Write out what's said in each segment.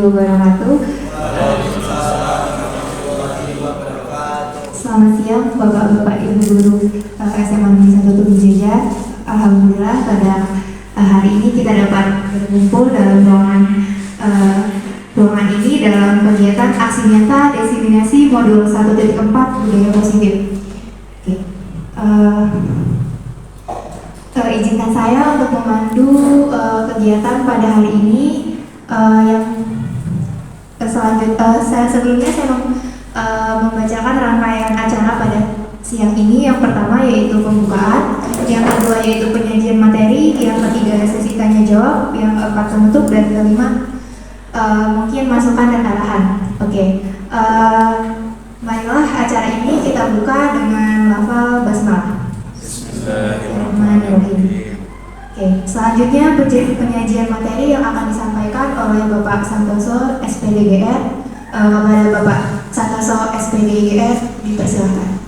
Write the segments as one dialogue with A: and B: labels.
A: wabarakatuh. Selamat siang Bapak-Bapak Ibu Guru SMA Negeri 1 Tubijajar. Alhamdulillah pada hari ini kita dapat berkumpul dalam ruangan ini dalam kegiatan aksi nyata diseminasi modul 1.4 budaya positif. Izinkan saya untuk memandu kegiatan pada hari ini yang sebelumnya saya membacakan rangkaian acara pada siang ini. Yang pertama yaitu pembukaan, yang kedua yaitu penyajian materi, yang ketiga sesi tanya jawab, yang keempat penutup, dan kelima mungkin masukan dan arahan. Marilah acara ini kita buka dengan lafal basmalah. Bismillahirrahmanirrahim. Selanjutnya penyajian materi yang akan disampaikan oleh Bapak Santoso SPDGR. Kepada Bapak Santoso SPDGR dipersilakan.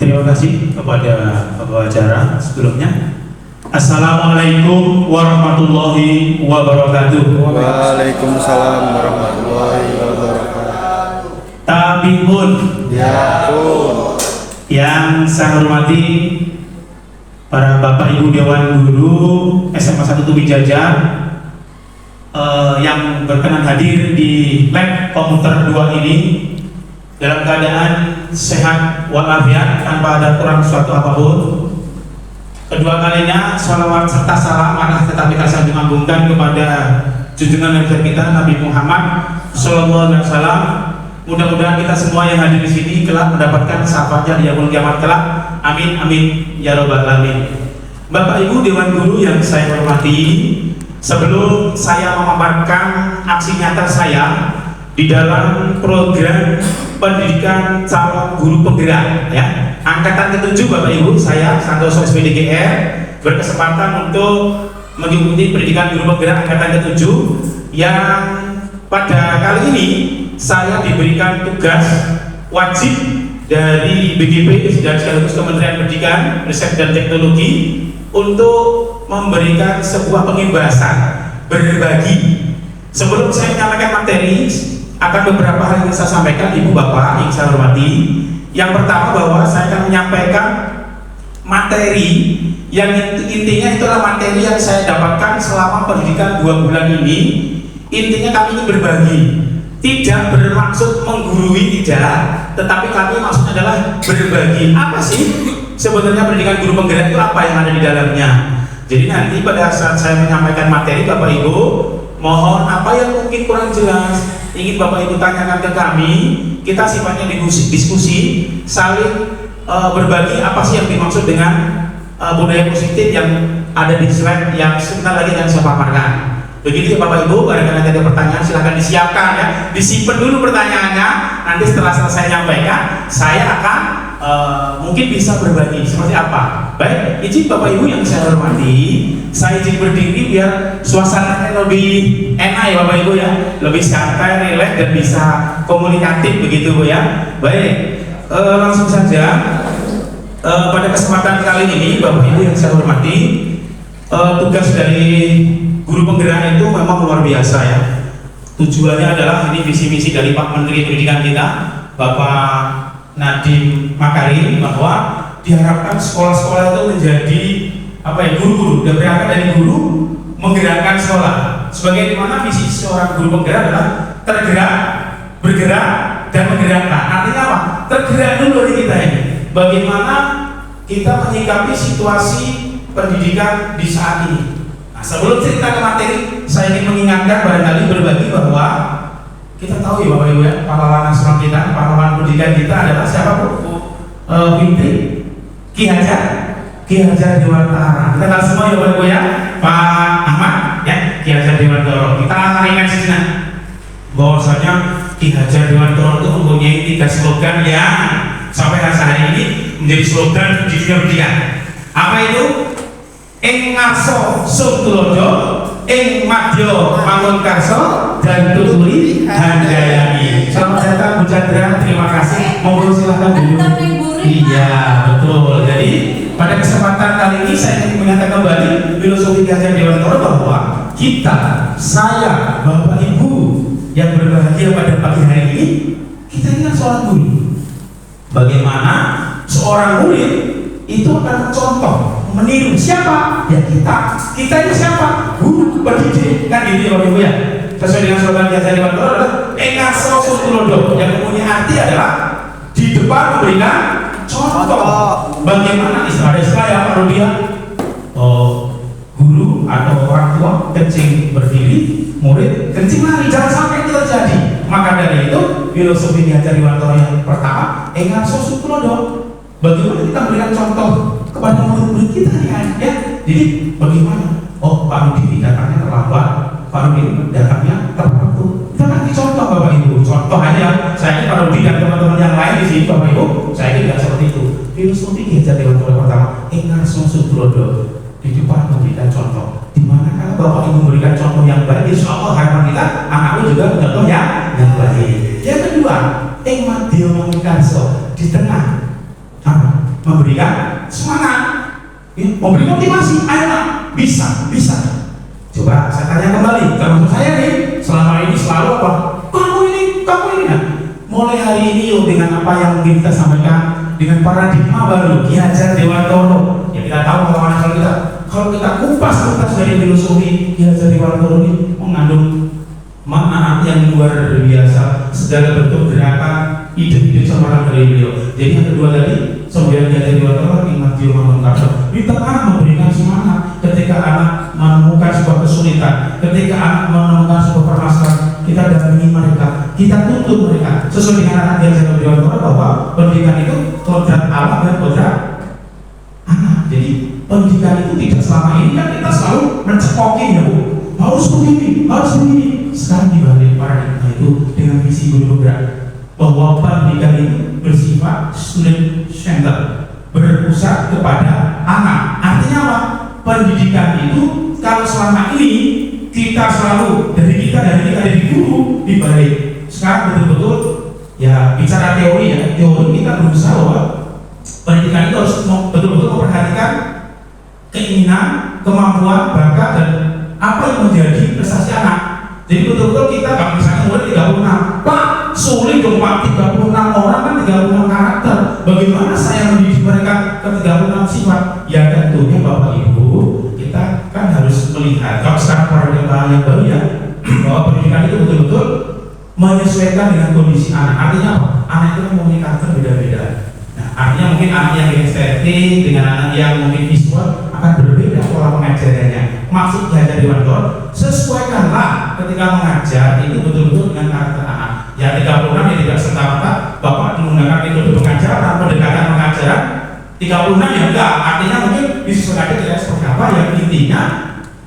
B: Terima kasih kepada Bapak acara sebelumnya. Assalamualaikum warahmatullahi wabarakatuh.
C: Waalaikumsalam warahmatullahi wabarakatuh.
B: Tabihun.
C: Ya pun.
B: Yang saya hormati para Bapak Ibu Dewan Guru SMA 1 Tubijajar yang berkenan hadir di lab komputer 2 ini dalam keadaan sehat walafiat tanpa ada kurang suatu apapun. Kedua kalinya sholawat serta salam anak tetapi kasih mengagungkan kepada junjungan Nabi kita Nabi Muhammad Sallallahu Alaihi Wasallam. Mudah-mudahan kita semua yang hadir di sini kelak mendapatkan syafaatnya di yaumul kiamat kelak. Amin amin ya robbal alamin. Bapak Ibu Dewan Guru yang saya hormati, sebelum saya memaparkan aksi nyata saya di dalam program pendidikan calon guru penggerak angkatan ke-7, Bapak Ibu, saya Santoso SPDGR berkesempatan untuk mengikuti pendidikan guru penggerak angkatan ke-7 yang pada kali ini saya diberikan tugas wajib dari BGP dan sekaligus Kementerian Pendidikan, Riset dan Teknologi untuk memberikan sebuah pembebasan berbagi. Sebelum saya menyampaikan materi, akan beberapa hal yang saya sampaikan Ibu Bapak yang saya hormati. Yang pertama bahwa saya akan menyampaikan materi yang intinya itulah materi yang saya dapatkan selama pendidikan 2 bulan ini. Intinya kami ingin berbagi, tidak bermaksud menggurui, tidak, tetapi kami maksudnya adalah berbagi. Apa sih sebenarnya pendidikan guru penggerak itu, apa yang ada di dalamnya? Jadi nanti pada saat saya menyampaikan materi, Bapak Ibu, mohon apa yang mungkin kurang jelas ingin Bapak Ibu tanyakan ke kami. Kita sifatnya diskusi, saling berbagi apa sih yang dimaksud dengan budaya positif yang ada di slide yang sebentar lagi akan saya paparkan. Begitu ya Bapak Ibu, barangkali ada pertanyaan silahkan disiapkan ya, disimpan dulu pertanyaannya. Nanti setelah selesai nyampaikan, saya akan mungkin bisa berbagi seperti apa. Baik, izin Bapak Ibu yang saya hormati, saya izin berdiri biar suasananya lebih enak ya Bapak Ibu ya, lebih santai, rileks dan bisa komunikatif begitu Bu ya. Baik, langsung saja pada kesempatan kali ini Bapak Ibu yang saya hormati, tugas dari guru penggerak itu memang luar biasa ya. Tujuannya adalah ini visi misi dari Pak Menteri Pendidikan kita Bapak Nadiem Makarim, bahwa diharapkan sekolah-sekolah itu menjadi guru-guru dan berangkat dari guru menggerakkan sekolah. Sebagaimana visi seorang guru penggerak adalah tergerak, bergerak dan menggerakkan. Artinya apa? Tergerak dulu dari kita ini. Bagaimana kita menyikapi situasi pendidikan di saat ini. Nah, sebelum cerita ke materi, saya ingin mengingatkan barangkali berbagi bahwa kita tahu ya Bapak Ibu ya, pahlawan nasional kita, pahlawan pendidikan kita adalah siapa Bu? Fitri Ki Hajar Dewantara. Kita tahu semua ya Bapak Ibu ya, Pak Ahmad ya, Ki Hajar Dewantara. Kita ingat sejenak bahwasanya Ki Hajar Dewantara itu mempunyai 3 slogan yang sampai hari ini menjadi slogan di dunia pendidikan. Apa itu? Ing ngarso sum tulodo, ing madya mangun karso, dan tutuli handayani. Selamat datang Bu Chandra, terima kasih. Mohon silakan dulu. Iya, betul. Jadi pada kesempatan kali ini saya ingin mengatakan kembali filosofi Ki Hajar Dewantara bahwa kita, saya, Bapak Ibu yang berbahagia pada pagi hari ini, kita ini kan seorang guru. Bagaimana seorang murid itu akan contoh meniru siapa? Ya kita. Kita itu siapa? Guru, pendidik. Kan gitu ya Bapak Ibu ya. Sesuai dengan slogan Ki Hajar Dewantara adalah Engaso Sutulodo, yang mempunyai arti adalah di depan memberikan contoh. Bagaimana istilah yang kalau dia guru atau orang tua kencing berdiri, murid kencing lari, jangan sampai itu terjadi. Maka dari itu filosofi Ki Hajar Dewantara yang pertama Engaso Sutulodo, bagaimana kita memberikan contoh kepada murid-murid kita ya. Jadi bagaimana? Oh, Pak Rudi datangnya terlambat, Pak Rudi datangnya terlambat. Kita kasih contoh Bapak Ibu, contoh aja. Saya ini Pak Rudi dan teman-teman yang lain di sini Bapak Ibu, saya ini tidak seperti itu. Filosofi Ki Hajar Dewantara pertama Engaso Sutulodo, di depan memberikan contoh. Dimana kalau Bapak Ibu memberikan contoh yang baik, insya Allah harapan kita anaknya juga contoh yang baik. Yang kedua, Madyo Mangunkarso, di tengah memberikan semangat, memberi motivasi. Ayo nak, bisa. Coba saya tanya kembali, termasuk saya nih, selama ini selalu apa? Kamu ini nah. Mulai hari ini yuk dengan apa yang mungkin kita sampaikan, dengan paradigma baru Ki Hajar Dewantara. Ya kita tahu kalau kita kupas dari filosofi Ki Hajar Dewantara ini mengandung makna yang luar biasa, segala bentuk gerakan, ide-ide cemerlang dari beliau. Jadi yang kedua tadi, semboyan Ki Hajar Dewantara Madyo Mangunkarso, di tengah memberikan semangat ketika anak menemukan sebuah kesulitan, ketika anak menemukan sebuah permasalahan, kita dampingi mereka, kita tuntut mereka sesuai dengan anak Ki Hajar Dewantara bahwa pendidikan itu kodrat alam dan kodrat anak. Jadi pendidikan itu tidak selama ini kan kita selalu mencekokin ya Bu, harus begini. Sekarang dibalik paradigma itu dengan visi guru bergerak bahwa pendidikan itu bersifat student center, berpusat kepada anak. Artinya apa? Pendidikan itu kalau selama ini kita selalu dari guru dibalik. Sekarang betul-betul ya bicara teori kita berusaha bahwa pendidikan itu harus betul-betul memperhatikan keinginan, kemampuan, bakat dan apa yang menjadi prestasi anak. Jadi betul-betul kita kalau misalnya murid 36, Pak sulit dong Pak, 36 orang kan 36 karakter. Bagaimana saya mendidik mereka ke 36 sifat? Ya tentunya Bapak Ibu, kita kan harus melihat kalau sekarang paradigma yang baru ya, bahwa pendidikan itu betul-betul menyesuaikan dengan kondisi anak. Artinya apa? Anak itu mempunyai karakter beda-beda. Nah, artinya mungkin anak yang estetik dengan anak yang mungkin visual akan berbeda pola pengajarannya. Maksud Ki Hajar Dewantara, sesuaikanlah ketika mengajar itu betul-betul dengan karakter anak. Ya 36 yang tidak serta-merta Bapak menggunakan metode pengajaran, pendekatan pengajaran 36 ya enggak. Artinya mungkin disesuaikan tidak seperti apa. Yang intinya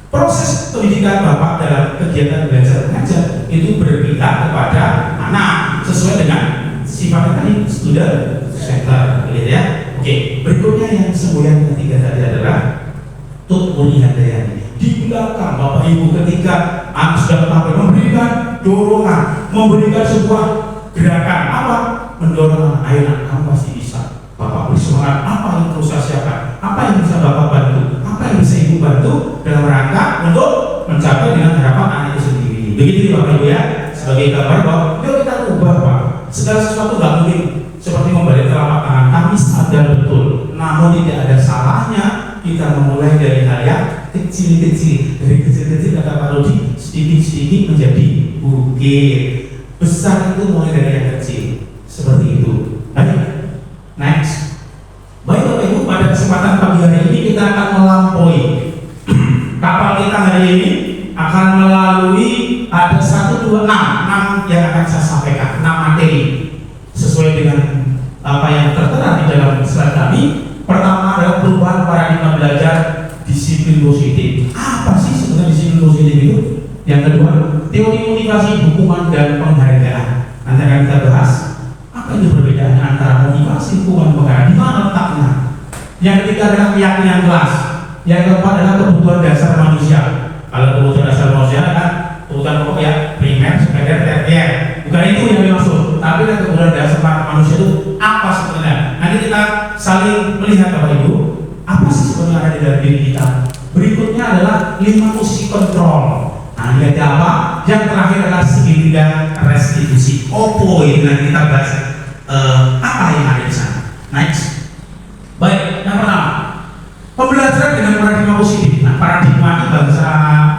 B: proses pendidikan Bapak dalam kegiatan belajar mengajar itu berpihak kepada anak sesuai dengan sifatnya tadi student center, gitu ya. Oke, berikutnya yang semboyan ketiga tadi adalah Tutmuni Handayani. Di belakang Bapak Ibu ketika anak sudah tampil memberikan dorongan, memberikan sebuah gerakan apa? Mendorong anak, ayo nak, kamu pasti bisa. Bapak beri semangat, apa yang perlu saya siapkan? Apa yang bisa Bapak bantu? Apa yang bisa Ibu bantu dalam rangka untuk mencapai dengan harapan anak itu sendiri. Begitu Bapak Ibu ya, sebagai gambar bahwa yuk kita ubah Pak. Segala sesuatu nggak mungkin seperti membalik telapak tangan. Kami sadar betul, namun tidak ada salahnya kita memulai dari hal yang kecil-kecil. Dari kecil-kecil kata Pak Rudi, sedikit-sedikit menjadi bukit. Besar itu mulai dari yang kecil. Seperti itu. Baik, next. Baik Bapak Ibu, pada kesempatan pagi hari ini kita akan melampaui kapal kita hari ini akan melalui ada 1, 2, 6 yang akan saya sampaikan, 6 materi sesuai dengan apa yang tertera di dalam slide kami. Pertama adalah perubahan paradigma belajar disiplin positif. Apa sih sebenarnya disiplin positif itu? Yang kedua, teori motivasi, hukuman dan penghargaan. Nanti akan kita bahas apa itu perbedaannya antara motivasi, hukuman, penghargaan, di mana letaknya. Yang ketiga adalah keyakinan kelas. Yang keempat adalah kebutuhan dasar manusia. Kalau kebutuhan dasar manusia kan kebutuhan pokok ya primer, sekunder, tersier. Bukan itu yang dimaksud, tapi kebutuhan dasar manusia itu apa sebenarnya? Nanti kita saling melihat Bapak Ibu, apa sih sebenarnya ada di dalam diri kita? Berikutnya adalah 5 posisi kontrol. Nah, lihat apa? Yang terakhir adalah segitiga restitusi. Opo ini nanti kita bahas apa yang ada di sana. Next. Baik, yang pertama, pembelajaran dengan paradigma positif. Nah, paradigma itu bahasa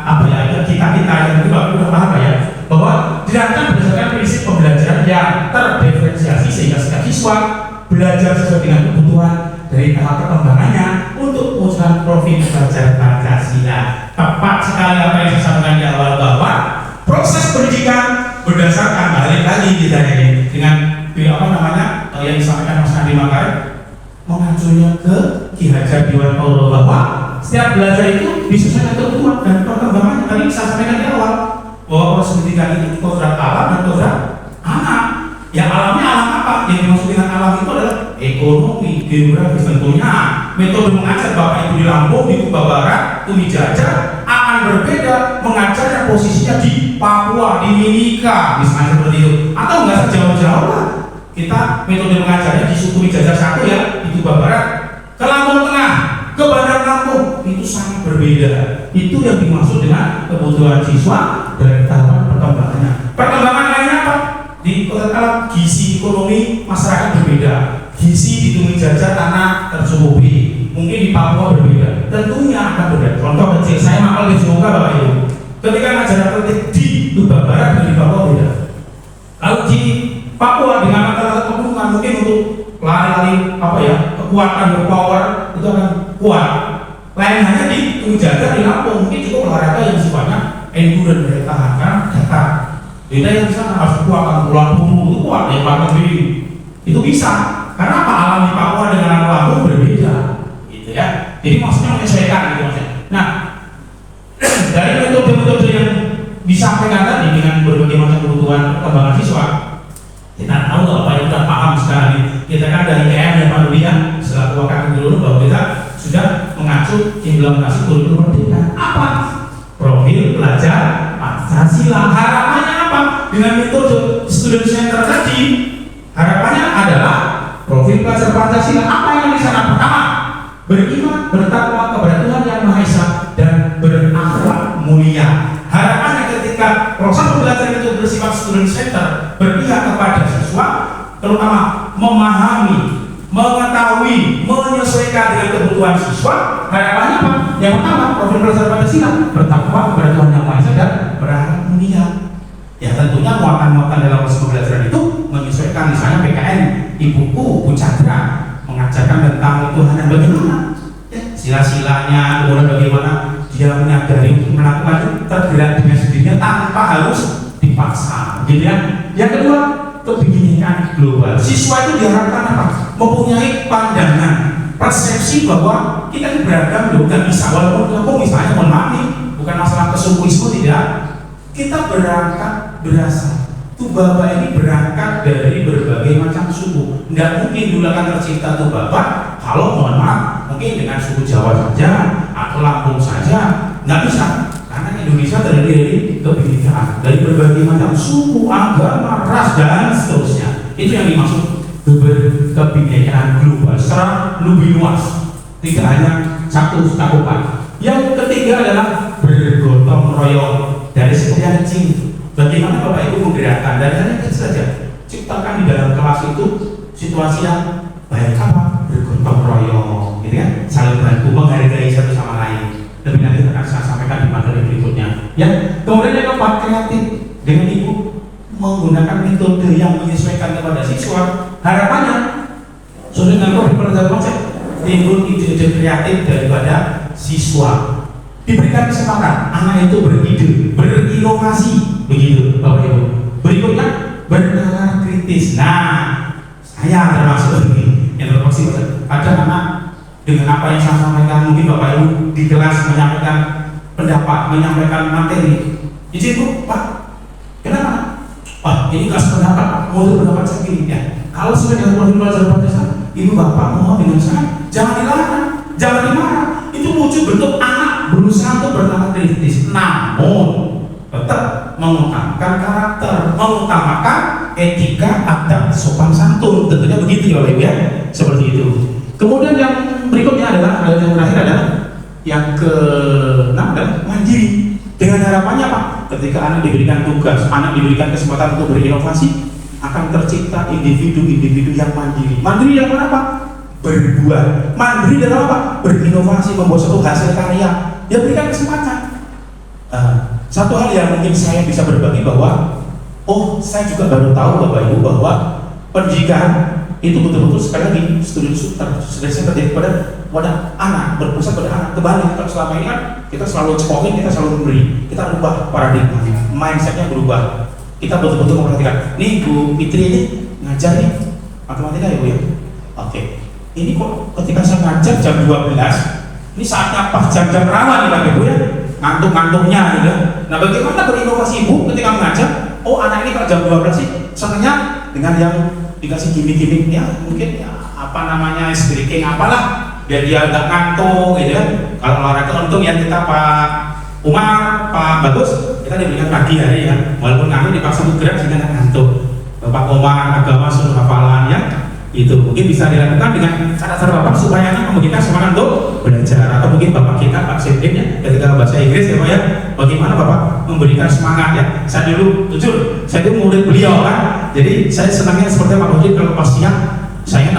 B: apa ya? Kita yang udah paham ya, bahwa dirancang berdasarkan prinsip pembelajaran yang terdiferensiasi sehingga setiap siswa belajar sesuai dengan kebutuhan dari tahap perkembangannya untuk mewujudkan profil belajar Pancasila. Tepat sekali apa yang saya sampaikan di awal bahwa proses pendidikan berdasarkan balik lagi kita ini dengan apa namanya yang disampaikan Mas Nadiem Makarim, mengacunya ke Ki Hajar Dewantoro bahwa setiap belajar itu disesuaikan kebutuhan dan perkembangannya. Tadi saya sampaikan di awal bahwa proses pendidikan itu kodrat alam dan kodrat anak. Ya alamnya alam apa? Yang dimaksud dengan alam itu adalah ekonomi, geografis tentunya. Metode mengajar Bapak Ibu di Lampung, di Kuba Barat, Umi Jajar akan berbeda mengajarnya posisinya di Papua, di Mimika, misalnya seperti itu. Atau enggak sejauh-jauh lah. Kita metode mengajarnya di suku Jajar 1 ya, di Kuba Barat, ke Lampung Tengah, ke Bandar Lampung, itu sangat berbeda. Itu yang dimaksud dengan kebutuhan siswa dari tahapan perkembangannya. Perkembangan lainnya apa? Di kota alam, gizi ekonomi masyarakat berbeda. Gizi di Umi Jajar tanah tercukupi, mungkin di Papua berbeda. Tentunya akan berbeda. Contoh kecil, saya mapel di Semoga Bapak Ibu. Ketika ngajar politik di Kuba Barat dan di Papua beda. Lalu di Papua dengan rata-rata kebutuhan mungkin untuk lari-lari apa ya, kekuatan power itu akan kuat. Lain hanya di Umi Jajar di Lampung mungkin cukup olahraga yang sifatnya endurance dari tahan kan datar. Beda yang di sana harus kuat, tulang punggung itu kuat, yang kuat lebih itu bisa. Karena apa alam di Papua dengan alam Lampung berbeda, gitu ya. Jadi maksudnya menyesuaikan gitu maksudnya. Nah, dari metode-metode yang disampaikan tadi dengan berbagai macam kebutuhan perkembangan siswa, kita tahu apa yang kita paham sekali. Kita kan dari KM dan Pak Durian selaku wakil dulu bahwa kita sudah mengacu implementasi kurikulum merdeka. Apa? Profil pelajar Pancasila. Harapannya apa? Dengan metode student center tadi, harapannya adalah profil pelajar Pancasila. Apa yang di sana? Pertama, beriman, bertakwa kepada Tuhan Yang Maha Esa dan berakhlak mulia. Harapannya ketika proses pembelajaran itu bersifat student center, berpihak kepada siswa, terutama memahami, mengetahui, menyesuaikan dengan kebutuhan siswa. Harapannya apa? Yang pertama, profil pelajar Pancasila, bertakwa kepada Tuhan Yang Maha Esa dan berakhlak mulia. Ya tentunya muatan-muatan dalam proses pembelajaran itu menyesuaikan, misalnya PKN, ibuku, Bu Chandra mengajarkan tentang ketuhanan bagaimana ya, sila-silanya, kemudian bagaimana dia menyadari untuk melakukan tergerak dengan sendirinya tanpa harus dipaksa, gitu ya. Yang kedua, kebinekaan global. Siswa itu diharapkan apa? Mempunyai pandangan, persepsi bahwa kita ini beragam, bukan bisa walaupun misalnya mohon maaf nih, bukan masalah kesukuisme tidak. Kita berasal. Tuh Bapak ini berangkat dari berbagai macam suku. Tidak mungkin dulu akan tercipta tuh Bapak kalau mohon maaf mungkin dengan suku Jawa saja atau Lampung saja, nggak bisa. Karena Indonesia terdiri dari kebinekaan, dari berbagai macam suku, agama, ras dan seterusnya. Itu yang dimaksud kebinekaan global secara lebih luas, tidak hanya satu cakupan. Yang ketiga adalah bergotong royong. Dari seperti anjing, bagaimana Bapak Ibu menggerakkan dari hal kecil saja, ciptakan di dalam kelas itu situasi yang baik apa? Bergotong royong, gitu kan? Saling bantu, menghargai satu sama lain. Lebih nanti akan saya sampaikan di materi berikutnya. Ya, kemudian yang keempat, kreatif dengan Ibu menggunakan metode yang menyesuaikan kepada siswa. Harapannya, sesuai dengan profil pelajar konsep, timbul ide-ide kreatif daripada siswa. Diberikan kesempatan, anak itu beride, berinovasi, begitu Bapak Ibu. Berikutnya, bernalar kritis. Nah, saya termasuk ini yang termasuk ada anak dengan apa yang saya sampaikan, mungkin Bapak Ibu di kelas menyampaikan pendapat, menyampaikan materi. Izin Bu, Pak, kenapa? Pak, ini kelas pendapat, mau pendapat segini ya. Kalau sesuai dengan profil pelajar Pancasila, Ibu Bapak mohon dengan saya, jangan dilarang, jangan dimarah. Itu wujud bentuk anak berusaha untuk bernalar kritis, namun tetap mengutamakan karakter, mengutamakan etika, adab, sopan santun. Tentunya begitu ya Bapak Ibu ya, seperti itu. ke-6 adalah mandiri. Dengan harapannya apa? Ketika anak diberikan tugas, anak diberikan kesempatan untuk berinovasi, akan tercipta individu-individu yang mandiri. Mandiri dalam apa? Berbuat. Mandiri dalam apa? Berinovasi, membuat suatu hasil karya. Dia berikan kesempatan. Satu hal yang mungkin saya bisa berbagi bahwa, saya juga baru tahu Bapak Ibu bahwa pendidikan itu betul-betul sekali lagi studi sudah terjadi pada anak, berpusat pada anak. Kembali kalau selama ini kan kita selalu cekokin, kita selalu memberi, kita ubah paradigma, mindsetnya berubah. Kita betul-betul memperhatikan. Nih Bu Fitri ini ngajar nih matematika ya Bu ya. Oke. Ini kok ketika saya ngajar jam 12, ini saatnya pas jam-jam rawan nih Pak Ibu ya, ngantuk-ngantuknya gitu. Nah bagaimana berinovasi Ibu ketika mengajar? Anak ini kalau jam 12 sih senangnya dengan yang dikasih gimmick-gimmick ya, mungkin ya apa namanya streaking apalah, biar dia nggak ngantuk gitu kan. Kalau olahraga untung ya kita Pak Umar, Pak Bagus, kita diberikan pagi hari ya, walaupun ngantuk dipaksa bergerak sehingga nggak ngantuk. Bapak Umar agama suruh hafalan ya, itu mungkin bisa dilakukan dengan cara-cara Bapak supaya anak memberikan semangat untuk belajar. Atau mungkin Bapak kita Pak Sidin ya, ketika bahasa Inggris ya Pak ya, bagaimana Bapak memberikan semangat ya. Saya dulu jujur, saya itu murid beliau kan, jadi saya senangnya seperti Pak Wajid kalau pas siang saya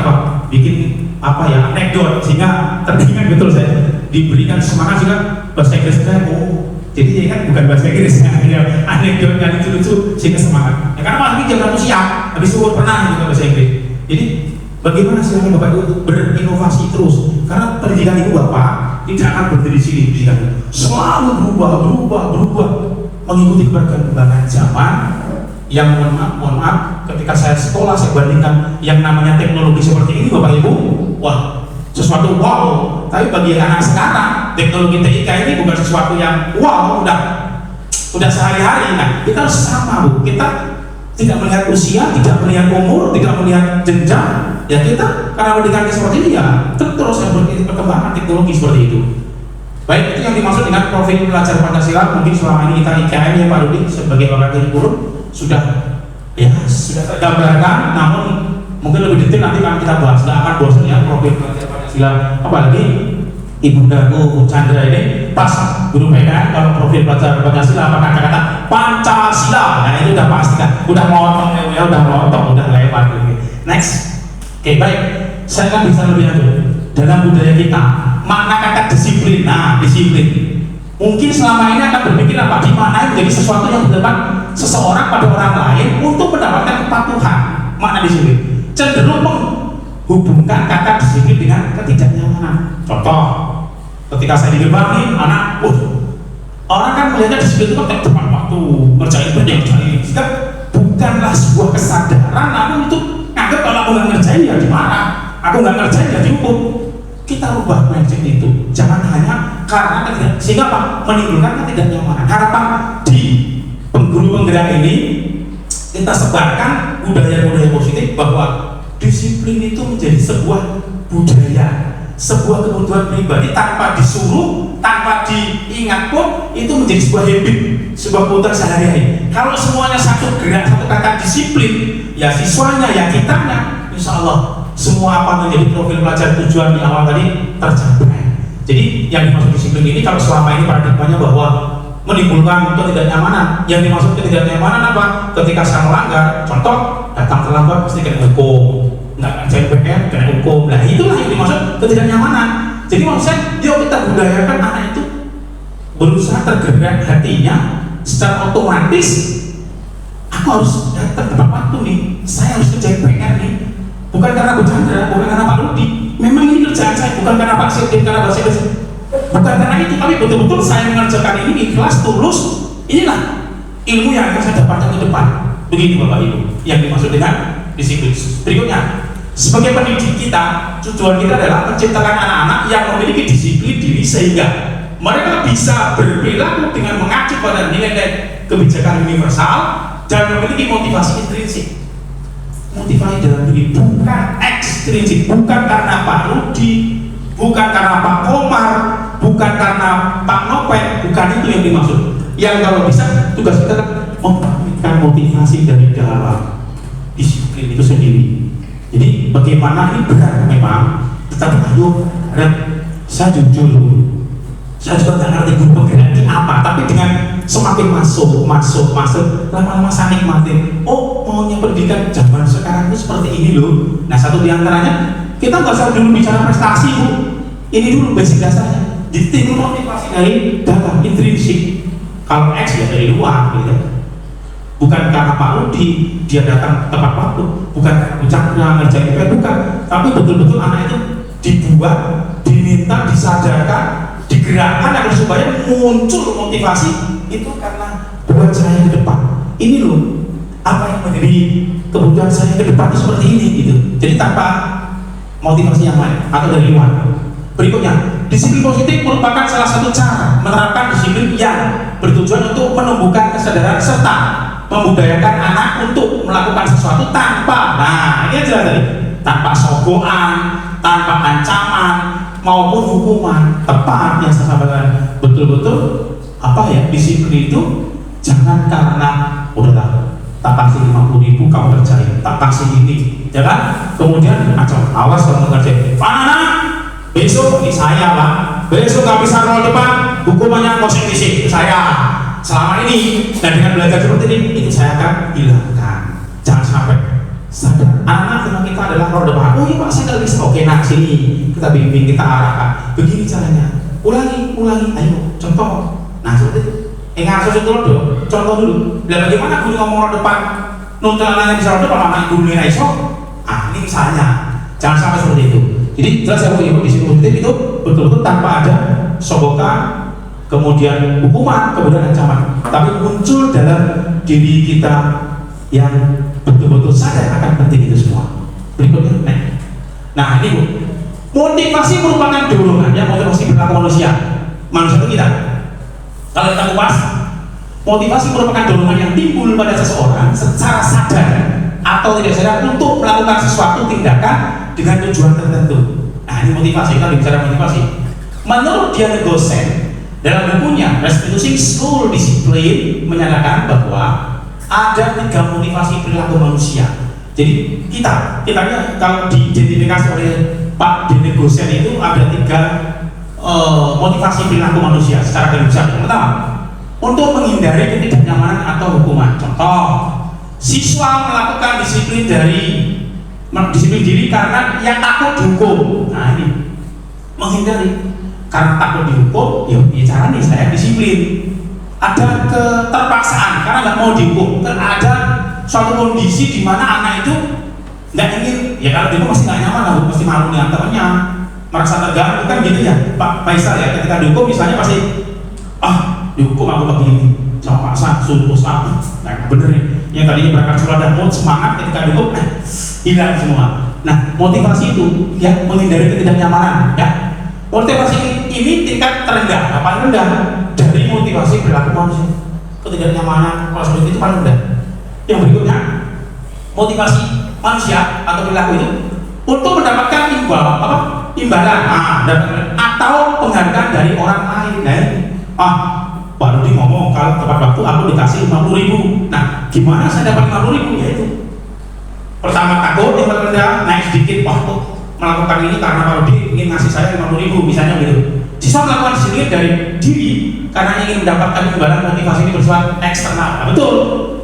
B: bikin anekdot sehingga teringat betul saya diberikan semangat sehingga bahasa Inggris saya jadi dia kan bukan bahasa Inggris ya, anekdot yang lucu-lucu sehingga semangat ya, karena Pak Wajid jam siang habis subuh pernah juga bahasa Inggris. Jadi bagaimana silahkan Bapak Ibu berinovasi terus, karena pendidikan itu Bapak tidak akan berdiri di sini, pendidikan selalu berubah mengikuti perkembangan zaman. Yang mohon maaf, ketika saya sekolah saya bandingkan yang namanya teknologi seperti ini Bapak Ibu, sesuatu wow. Tapi bagi anak sekarang teknologi TIK ini bukan sesuatu yang wow, udah sehari-hari. Nah kita harus sama Bu, kita tidak melihat usia, tidak melihat umur, tidak melihat jenjang. Ya kita karena pendidikan seperti ini ya terus berikut perkembangan teknologi seperti itu. Baik, itu yang dimaksud dengan profil pelajar Pancasila. Mungkin selama ini kita IKM ya Pak Rudi sebagai orang kurikulum sudah tergambarkan, namun mungkin lebih detail nanti akan kita bahas. Tidak akan bosan ya profil pelajar Pancasila, apalagi Ibundaku Bu Chandra ini pas guru PKN kalau profil pelajar Pancasila apa kata-kata Pancasila, nah itu udah pasti kan, udah ngotong ya, udah lewat. Next, oke baik, saya kan bisa lebih lanjut dalam budaya kita. Makna kata disiplin, disiplin mungkin selama ini akan berpikir apa, di mana menjadi sesuatu yang berdepan seseorang pada orang lain untuk mendapatkan kepatuhan. Makna disiplin cenderung menghubungkan kata disiplin dengan ketidaknyamanan. Contoh, ketika saya di gerbang nih, anak, orang kan melihatnya disiplin itu kan tepat waktu, ngerjain banyak jika bukanlah sebuah kesadaran, namun itu anggap kalau aku nggak ngerjain ya dimarah, aku nggak ngerjain ya dihukum. Kita rubah mindset itu, jangan hanya karena sehingga menimbulkan ketidaknyamanan. Harapan di pengguru penggerak ini kita sebarkan budaya-budaya positif bahwa disiplin itu menjadi sebuah budaya, sebuah kebutuhan pribadi tanpa disuruh, tanpa diingat pun itu menjadi sebuah habit, sebuah kebutuhan sehari-hari. Kalau semuanya satu gerak, satu kata disiplin, ya siswanya, ya kitanya, insya Allah semua apa menjadi profil pelajar tujuan di awal tadi tercapai. Jadi yang dimaksud disiplin ini kalau selama ini paradigmanya bahwa menimbulkan ketidaknyamanan. Yang dimaksud ketidaknyamanan apa? Ketika saya melanggar, contoh datang terlambat pasti kena hukum, nggak kerjain PR kena hukum. Nah itulah yang dimaksud ketidaknyamanan. Jadi maksudnya, yuk kita budayakan anak itu berusaha tergerak hatinya secara otomatis. Aku harus datang tepat waktu nih, saya harus kerjain PR nih. Bukan karena Bu Chandra, bukan karena Pak Rudi. Memang ini kerjaan saya, bukan karena Pak Sidin, karena Pak Sidin. Bukan karena itu, tapi betul-betul saya mengerjakan ini ikhlas, tulus. Inilah ilmu yang akan saya dapatkan ke depan. Begitu Bapak Ibu, yang dimaksud dengan disiplin. Berikutnya, sebagai pendidik kita, tujuan kita adalah menciptakan anak-anak yang memiliki disiplin diri sehingga mereka bisa berperilaku dengan mengacu pada nilai-nilai kebijakan universal dan memiliki motivasi intrinsik. Motivasi dalam diri, bukan ekstrinsik, bukan karena Pak Rudi, bukan karena Pak Komar, bukan karena Pak Nopet, bukan itu yang dimaksud. Yang kalau bisa tugas kita memberikan motivasi dari dalam disiplin itu sendiri. Jadi bagaimana ini berat memang, tetapi ayo, saya jujur, Saya juga nggak ngerti guru penggerak ini apa, tapi dengan semakin masuk, lama-lama saya nikmatin. Oh, maunya pendidikan zaman sekarang itu seperti ini loh. Nah, satu diantaranya kita nggak usah dulu bicara prestasi, Bu. Ini dulu basic dasarnya. Jadi timbul motivasi dari dalam intrinsik. Kalau X ya dari luar, gitu. Bukan karena Pak Rudi dia datang tepat waktu, bukan karena Bu Chandra ngerjain PR, bukan. Tapi betul-betul anak itu dibuat, diminta, disadarkan, digerakkan agar supaya muncul motivasi itu karena buat saya ke depan. Ini loh apa yang menjadi kebutuhan saya ke depan itu seperti ini gitu. Jadi tanpa motivasi yang lain atau dari luar. Berikutnya, disiplin positif merupakan salah satu cara menerapkan disiplin yang bertujuan untuk menumbuhkan kesadaran serta membudayakan anak untuk melakukan sesuatu tanpa, nah ini aja tadi, tanpa sogokan, tanpa ancaman maupun hukuman. Tepat yang saya sampaikan, betul-betul apa ya, disiplin itu jangan karena udah tak kasih 50.000 kamu kerjain, tak kasih ini, jangan kemudian acau awas kalau ngerjain. Anak besok ini saya Pak, besok nggak bisa roll depan, hukumannya konstitusi saya selama ini. Dan dengan belajar seperti ini, itu saya akan hilangkan. Jangan sampai sadar anak dengan kita adalah roll depan. Oh iya Pak, saya nggak bisa. Oke, nah sini kita bimbing, kita arahkan. Begini caranya. Ulangi, ayo contoh. Nah seperti itu. Ngasos itu loh, contoh dulu. Dan bagaimana guru ngomong roll depan, nuntut anaknya bisa roll depan, anak guru nilai iso. Ah ini misalnya, jangan sampai seperti itu. Jadi jelas ya Bu, disiplin positif itu betul-betul tanpa ada sogokan, kemudian hukuman, kemudian ancaman, tapi muncul dalam diri kita yang betul-betul sadar akan penting itu semua. Berikutnya, nah ini Bu, motivasi merupakan dorongan, ya motivasi perilaku manusia itu kita. Kalau kita kupas, motivasi merupakan dorongan yang timbul pada seseorang secara sadar atau tidak sadar untuk melakukan sesuatu tindakan dengan tujuan tertentu. Nah ini motivasi, kita bicara motivasi. Menurut Diana Gosen dalam bukunya Restituting School Discipline menyatakan bahwa ada 3 motivasi perilaku manusia. Jadi kita kalau diidentifikasi oleh Pak Diana Gosen itu ada 3 motivasi perilaku manusia secara garis besar. Yang pertama, untuk menghindari ketidaknyamanan atau hukuman. Contoh, siswa melakukan disiplin diri karena yang takut dihukum. Nah ini menghindari karena takut dihukum, ya cara nih saya disiplin. Ada keterpaksaan karena nggak mau dihukum. Ada suatu kondisi di mana anak itu nggak ingin, ya kalau dihukum pasti nggak nyaman lah, pasti malu dengan temannya, merasa terganggu kan gitu ya Pak Faisal ya. Ketika dihukum misalnya pasti dihukum aku begini sama paksa, suruh nah bener nih yang tadinya berangkat sekolah dan mood semangat, ketika dihukum hilang semua. Nah motivasi itu ya menghindari ketidaknyamanan ya. Motivasi ini tingkat terendah, paling rendah dari motivasi perilaku manusia. Ketidaknyamanan kalau seperti itu paling rendah. Yang berikutnya, motivasi manusia atau perilaku itu untuk mendapatkan imbalan atau penghargaan dari orang lain. Pak Rudi ngomong kalau tepat waktu aku dikasih 50.000. Nah, gimana saya dapat 50.000? Ya itu. Pertama takut, yang rendah naik sedikit, melakukan ini karena Pak Rudi ingin ngasih saya 50.000 misalnya gitu. Siswa melakukan disiplin dari diri karena ingin mendapatkan imbalan. Motivasi ini bersifat eksternal. Nah, betul,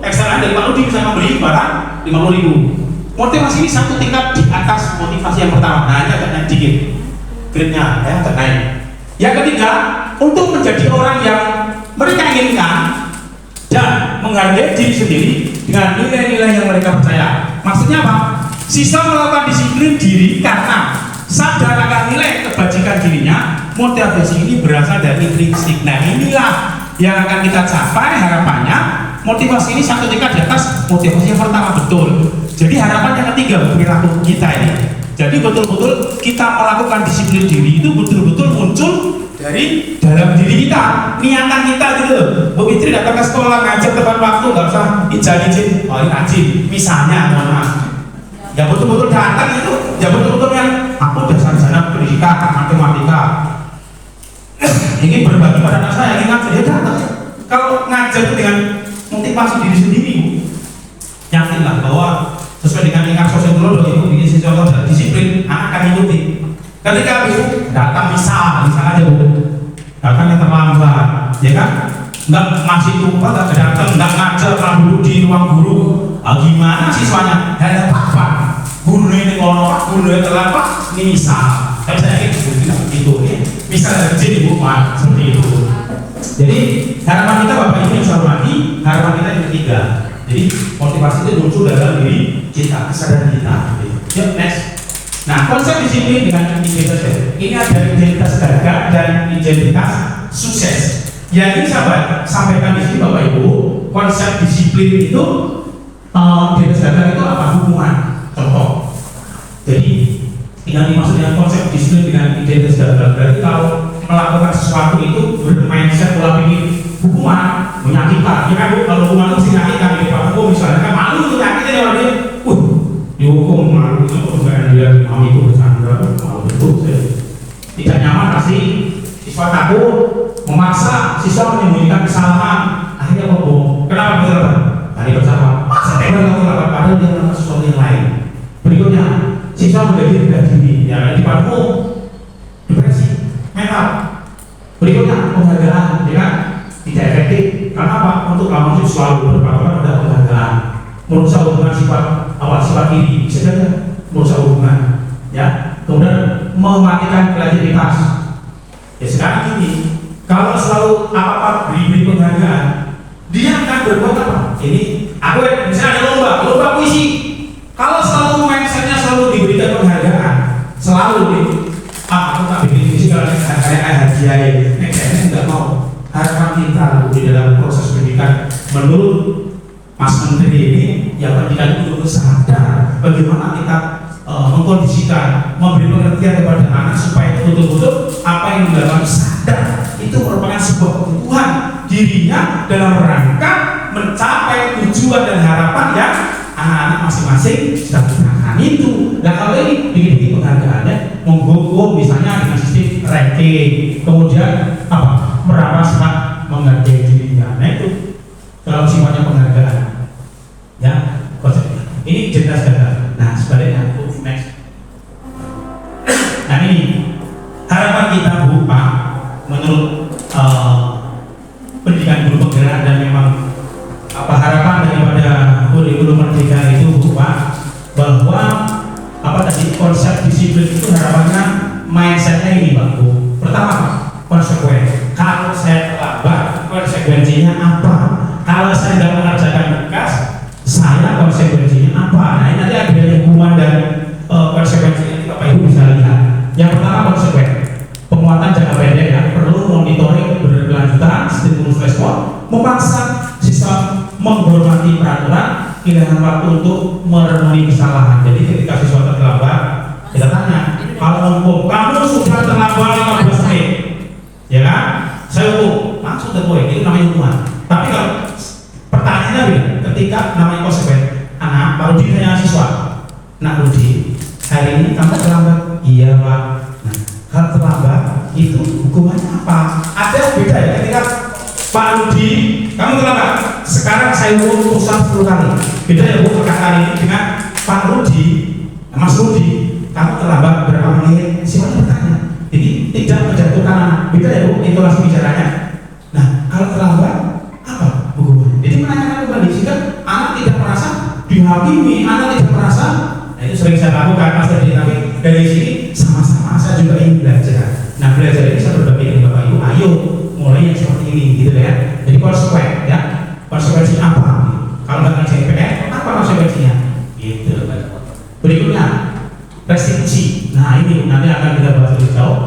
B: eksternal dari Pak Rudi bisa memberi imbalan 50.000. Motivasi ini satu tingkat di atas motivasi yang pertama. Nah ini agak naik dikit grade-nya, ya agak naik. Yang ketiga, untuk menjadi orang yang mereka inginkan dan menghargai diri sendiri dengan nilai-nilai yang mereka percaya. Maksudnya apa? Siswa melakukan disiplin diri karena sadar akan nilai kebajikan dirinya. Motivasi ini berasal dari intrinsik. Nah inilah yang akan kita capai harapannya. Motivasi ini satu tingkat di atas motivasi yang pertama, betul. Jadi harapan yang ketiga perilaku kita ini. Jadi betul-betul kita melakukan disiplin diri itu betul-betul muncul dari dalam diri kita, niatan kita gitu. Bu Fitri datang ke sekolah ngajar tepat waktu, nggak usah izin, ini ngaji misalnya, mohon maaf. Ya betul-betul datang itu, ya betul-betul yang aku udah sarjana pendidikan matematika. Ingin berbagi pada anak saya, ingin ngajar, ya datang. Kalau ngajar itu dengan motivasi diri sendiri, yakinlah bahwa sesuai dengan ingat sosial ibu bikin siswa disiplin, anak akan ikuti. Ketika ibu datang misal aja Bu, bahkan yang terlambat, ya kan? Nggak masih lupa, nggak datang, nggak ngajar, malah duduk di ruang guru. Gimana siswanya? Ada apa? Guru ini ngono, guru ini terlambat. Ini misal, tapi saya yakin itu ya. Misal dari kecil ibu mak seperti itu. Jadi harapan kita Bapak Ibu yang saya hormati, harapan kita yang ketiga. Jadi motivasi itu muncul dalam diri kita, kesadaran kita. Yuk next. Nah, konsep disiplin dengan identitas ini ada identitas gagah dan identitas sukses. Yang ini sahabat sampaikan di sini Bapak Ibu, konsep disiplin itu identitas gagah itu apa? Hubungan. Contoh. Jadi yang dimaksud dengan konsep disiplin dengan identitas gagah berarti kalau melakukan sesuatu itu bermindset pola pikir hukuman menyakitkan. Ya kan Bu, kalau hukuman itu menyakitkan di Pak Bu misalnya kan malu itu nyakitin orang dia. Dihukum malu itu bukan dia mami itu bercanda malu itu tidak nyaman pasti siswa takut memaksa siswa menyembunyikan kesalahan akhirnya apa Bu? Kenapa betul Pak? Tadi bersalah saya tembak kamu padahal dia melakukan sesuatu yang lain. Berikutnya siswa menjadi tidak diri ya di Pak Bu depresi mental. Berikutnya penghargaan ya kan tidak efektif karena apa? Untuk kamu selalu berpatokan pada penghargaan, merusak hubungan sifat diri bisa saja merusak hubungan ya, kemudian mematikan kreativitas. Ya sekarang ini kalau selalu apa-apa diberi penghargaan, dia akan berbuat apa? Ini aku misalnya ada lomba puisi, kalau selalu mindsetnya selalu diberikan penghargaan, selalu nih aku tak bikin puisi kalau kayak hadiah ini kayaknya nggak mau. Harapan kita di dalam proses pendidikan menurut Mas Menteri ini ya pendidikan itu sadar bagaimana kita mengkondisikan, memberi pengertian kepada anak supaya betul-betul apa yang dilakukan sadar itu merupakan sebuah kebutuhan dirinya dalam rangka mencapai tujuan dan harapan yang anak-anak masing-masing sedang menangani itu. Nah kalau ini dikit-dikit penghargaannya menghukum misalnya dengan sistem ranking, kemudian apa? Merawat sifat menghargai dirinya. Nah itu kalau sifatnya penghargaan ya konsepnya ini jelas gagah. Nah sebaliknya next. Nah ini harapan kita Bu Pak menurut pendidikan guru penggerak dan memang apa harapan daripada kurikulum merdeka itu Bu Pak bahwa apa tadi konsep disiplin itu harapannya mindsetnya ini Pak Bu. Pertama konsekuen. Kalau saya terlambat, konsekuensinya apa? Kalau saya tidak mengerjakan tugas, saya konsekuensinya apa? Nah ini nanti ada hubungan dan konsekuensinya Bapak Ibu bisa lihat. Yang pertama konsekuen, penguatan jangka pendek ya, perlu monitoring berkelanjutan, stimulus respon, memaksa siswa menghormati peraturan, kehilangan waktu untuk merenungi kesalahan. Jadi ketika siswa terlambat, kita tanya, kalau hukum kamu sudah terlambat 15 menit, ya kan? Saya hukum, langsung terpoin, itu namanya hukuman. Tapi kalau pertanyaannya begini, ketika namanya konsekuen, anak Pak Rudi tanya siswa, Nak Rudi, hari ini kamu terlambat? Iya Pak. Nah, kalau terlambat itu hukumannya apa? Ada beda ya ketika Pak Rudi, kamu terlambat. Sekarang saya hukum pusat 10 kali. Beda ya Bu kali ini dengan Pak Rudi, Mas Rudi, kamu terlambat berapa menit? Siapa bertanya? Jadi tidak menjatuhkan anak. Beda ya Bu, itu langsung bicaranya. Nah, kalau terlambat apa hukumannya? Jadi menanyakan kembali sehingga anak tidak merasa dihakimi, anak tidak merasa. Nah itu sering saya lakukan Mas tadi, tapi dari sini sama-sama saya juga ingin belajar. Nah belajar ini saya berbagi dengan Bapak Ibu. Ayo mulai yang seperti ini, gitu ya. Jadi konsekuen, ya. Konsekuensi apa? Kalau nggak ngerjain PR, apa konsekuensinya? Gitu. Berikutnya restitusi. Nah ini nanti akan kita bahas lebih jauh.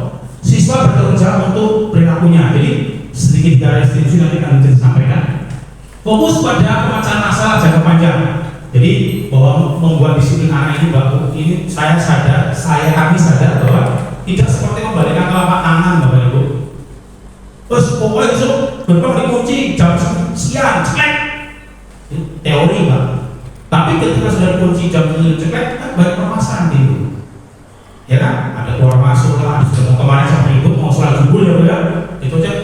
B: Siswa bertanggung jawab untuk perilakunya. Jadi sedikit dari restitusi nanti akan kita sampaikan. Fokus pada pemecahan masalah jangka panjang. Jadi bahwa membuat disiplin anak ini bagus. Ini saya sadar, kami sadar bahwa tidak seperti membalikkan telapak tangan Bapak Ibu. Terus pokoknya besok gerbang dikunci jam siang, ceklek. Ini teori Pak. Tapi ketika sudah dikunci jam ceklek, kan banyak permasalahan itu. Ya kan? Ada keluar masuk lah, kemarin saya ribut mau sholat subuh ya Pak.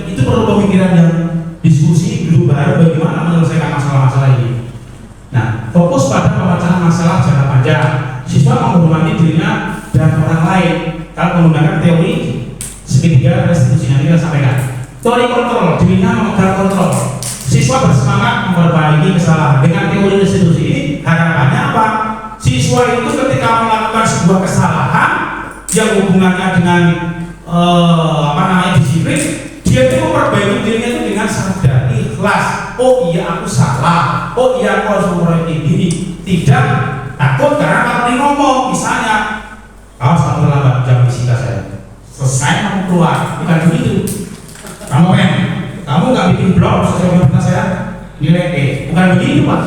B: Itu perlu pemikiran yang diskusi dulu baru bagaimana menyelesaikan masalah-masalah ini. Nah, fokus pada pemecahan masalah jangka panjang. Siswa menghormati dirinya dan orang lain. Kalau menggunakan teori segitiga restitusi nanti kita sampaikan. teori kontrol, dirinya memegang kontrol. Siswa bersemangat memperbaiki kesalahan. Dengan teori restitusi ini harapannya apa? Siswa itu ketika melakukan sebuah kesalahan yang hubungannya dengan disiplin, dia itu memperbaiki dirinya itu dengan sadar, ikhlas. Oh iya aku salah, oh iya aku harus memperbaiki diri. Tidak takut karena kalau dia ngomong, misalnya kamu selalu terlambat jam fisika saya, selesai kamu keluar, bukan begitu. Kamu nggak bikin blog sesuai dengan saya nilai E, bukan begitu Pak.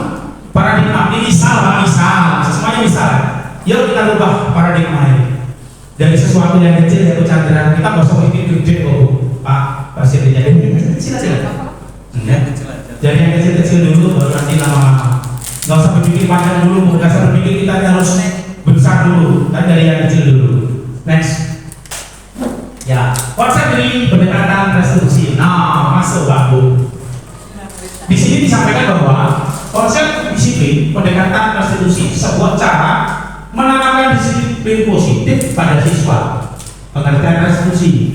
B: Paradigma ini misal, semuanya misal. Yuk kita ubah paradigma ini dari sesuatu yang kecil yaitu candera. Kita nggak usah bikin gede kok Pak. Pasti jadi kecil aja. Jadi yang kecil-kecil dulu baru nanti lama-lama. Nggak usah berpikir panjang dulu, nggak usah berpikir kita harus besar dulu. Tapi dari yang kecil dulu. Next. Ya, konsep dari pendekatan restitusi. Nah, masuk baku. Di sini disampaikan bahwa konsep disiplin pendekatan restitusi sebuah cara menanamkan disiplin positif pada siswa. Pengertian restitusi.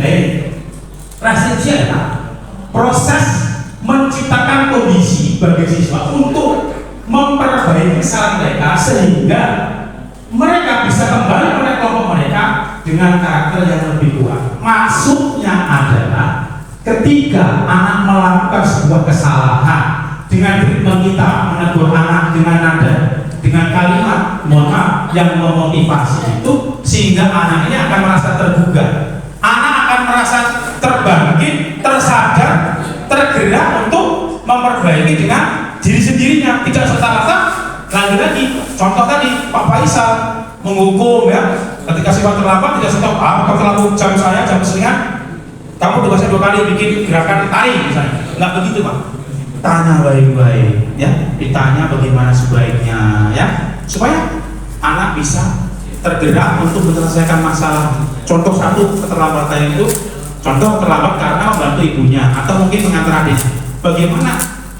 B: Restitusi adalah proses menciptakan kondisi bagi siswa untuk memperbaiki kesalahan mereka sehingga mereka bisa kembali pada kelompok mereka dengan karakter yang lebih kuat. Maksudnya adalah ketika anak melakukan sebuah kesalahan, dengan treatment kita menegur anak dengan nada, dengan kalimat yang memotivasi itu, sehingga anak ini akan merasa tergugah, anak akan merasa terbangkit, tersadar, tergerak untuk memperbaiki dengan diri sendirinya, tidak serta-merta. Lagi contoh tadi Pak Faisal menghukum ya, ketika siswa terlambat tidak stop, kamu terlalu jam saya jam setengah, kamu tugasnya 2 kali bikin gerakan tari misalnya. Nggak begitu Pak, tanya baik-baik ya, ditanya bagaimana sebaiknya ya, supaya anak bisa tergerak untuk menyelesaikan masalah. Contoh satu keterlambatan itu, contoh terlambat karena membantu ibunya atau mungkin mengantar adiknya. Bagaimana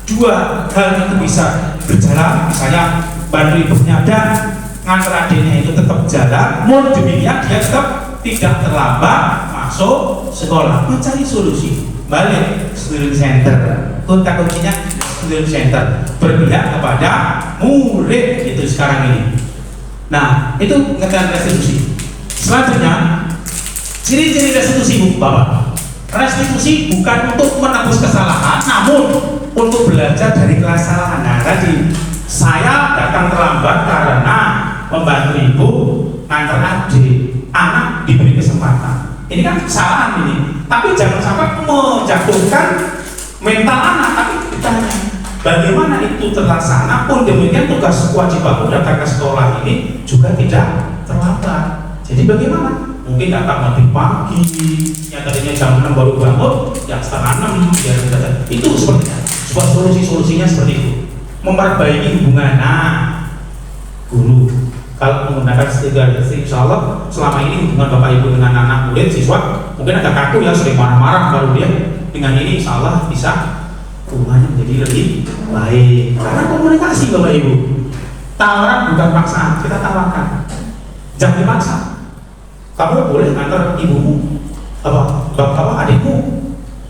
B: 2 hal itu bisa berjalan, misalnya bantu ibunya dan ngantar adiknya itu tetap jalan, mau demikian dia tetap tidak terlambat masuk sekolah. Mencari solusi, balik student center, kuncinya student center, berpihak kepada murid itu sekarang ini. Nah itu pengertian restitusi. Selanjutnya ciri-ciri restitusi Bapak. Restitusi bukan untuk menebus kesalahan, namun untuk belajar dari kesalahan. Nah tadi saya datang terlambat karena membantu ibu ngantar adik, anak diberi kesempatan. Ini kan kesalahan ini, tapi jangan sampai menjatuhkan mental anak. Tapi ditanya bagaimana itu terlaksana, pun demikian tugas kewajibanmu datang ke sekolah ini juga tidak terlambat. Jadi bagaimana? Mungkin datang lebih pagi, yang tadinya jam 6 baru bangun, yang setengah 6 biar itu sepertinya. Sebuah solusinya seperti itu. Memperbaiki hubungan guru. Kalau menggunakan tiga insya Allah selama ini hubungan bapak ibu dengan anak murid siswa mungkin agak kaku ya, sering marah-marah, baru dia dengan ini insya Allah bisa hubungannya menjadi lebih baik karena komunikasi bapak ibu. Tawaran bukan paksaan, kita tawarkan, jangan dipaksa. Kamu boleh antar ibumu, bapak adikmu,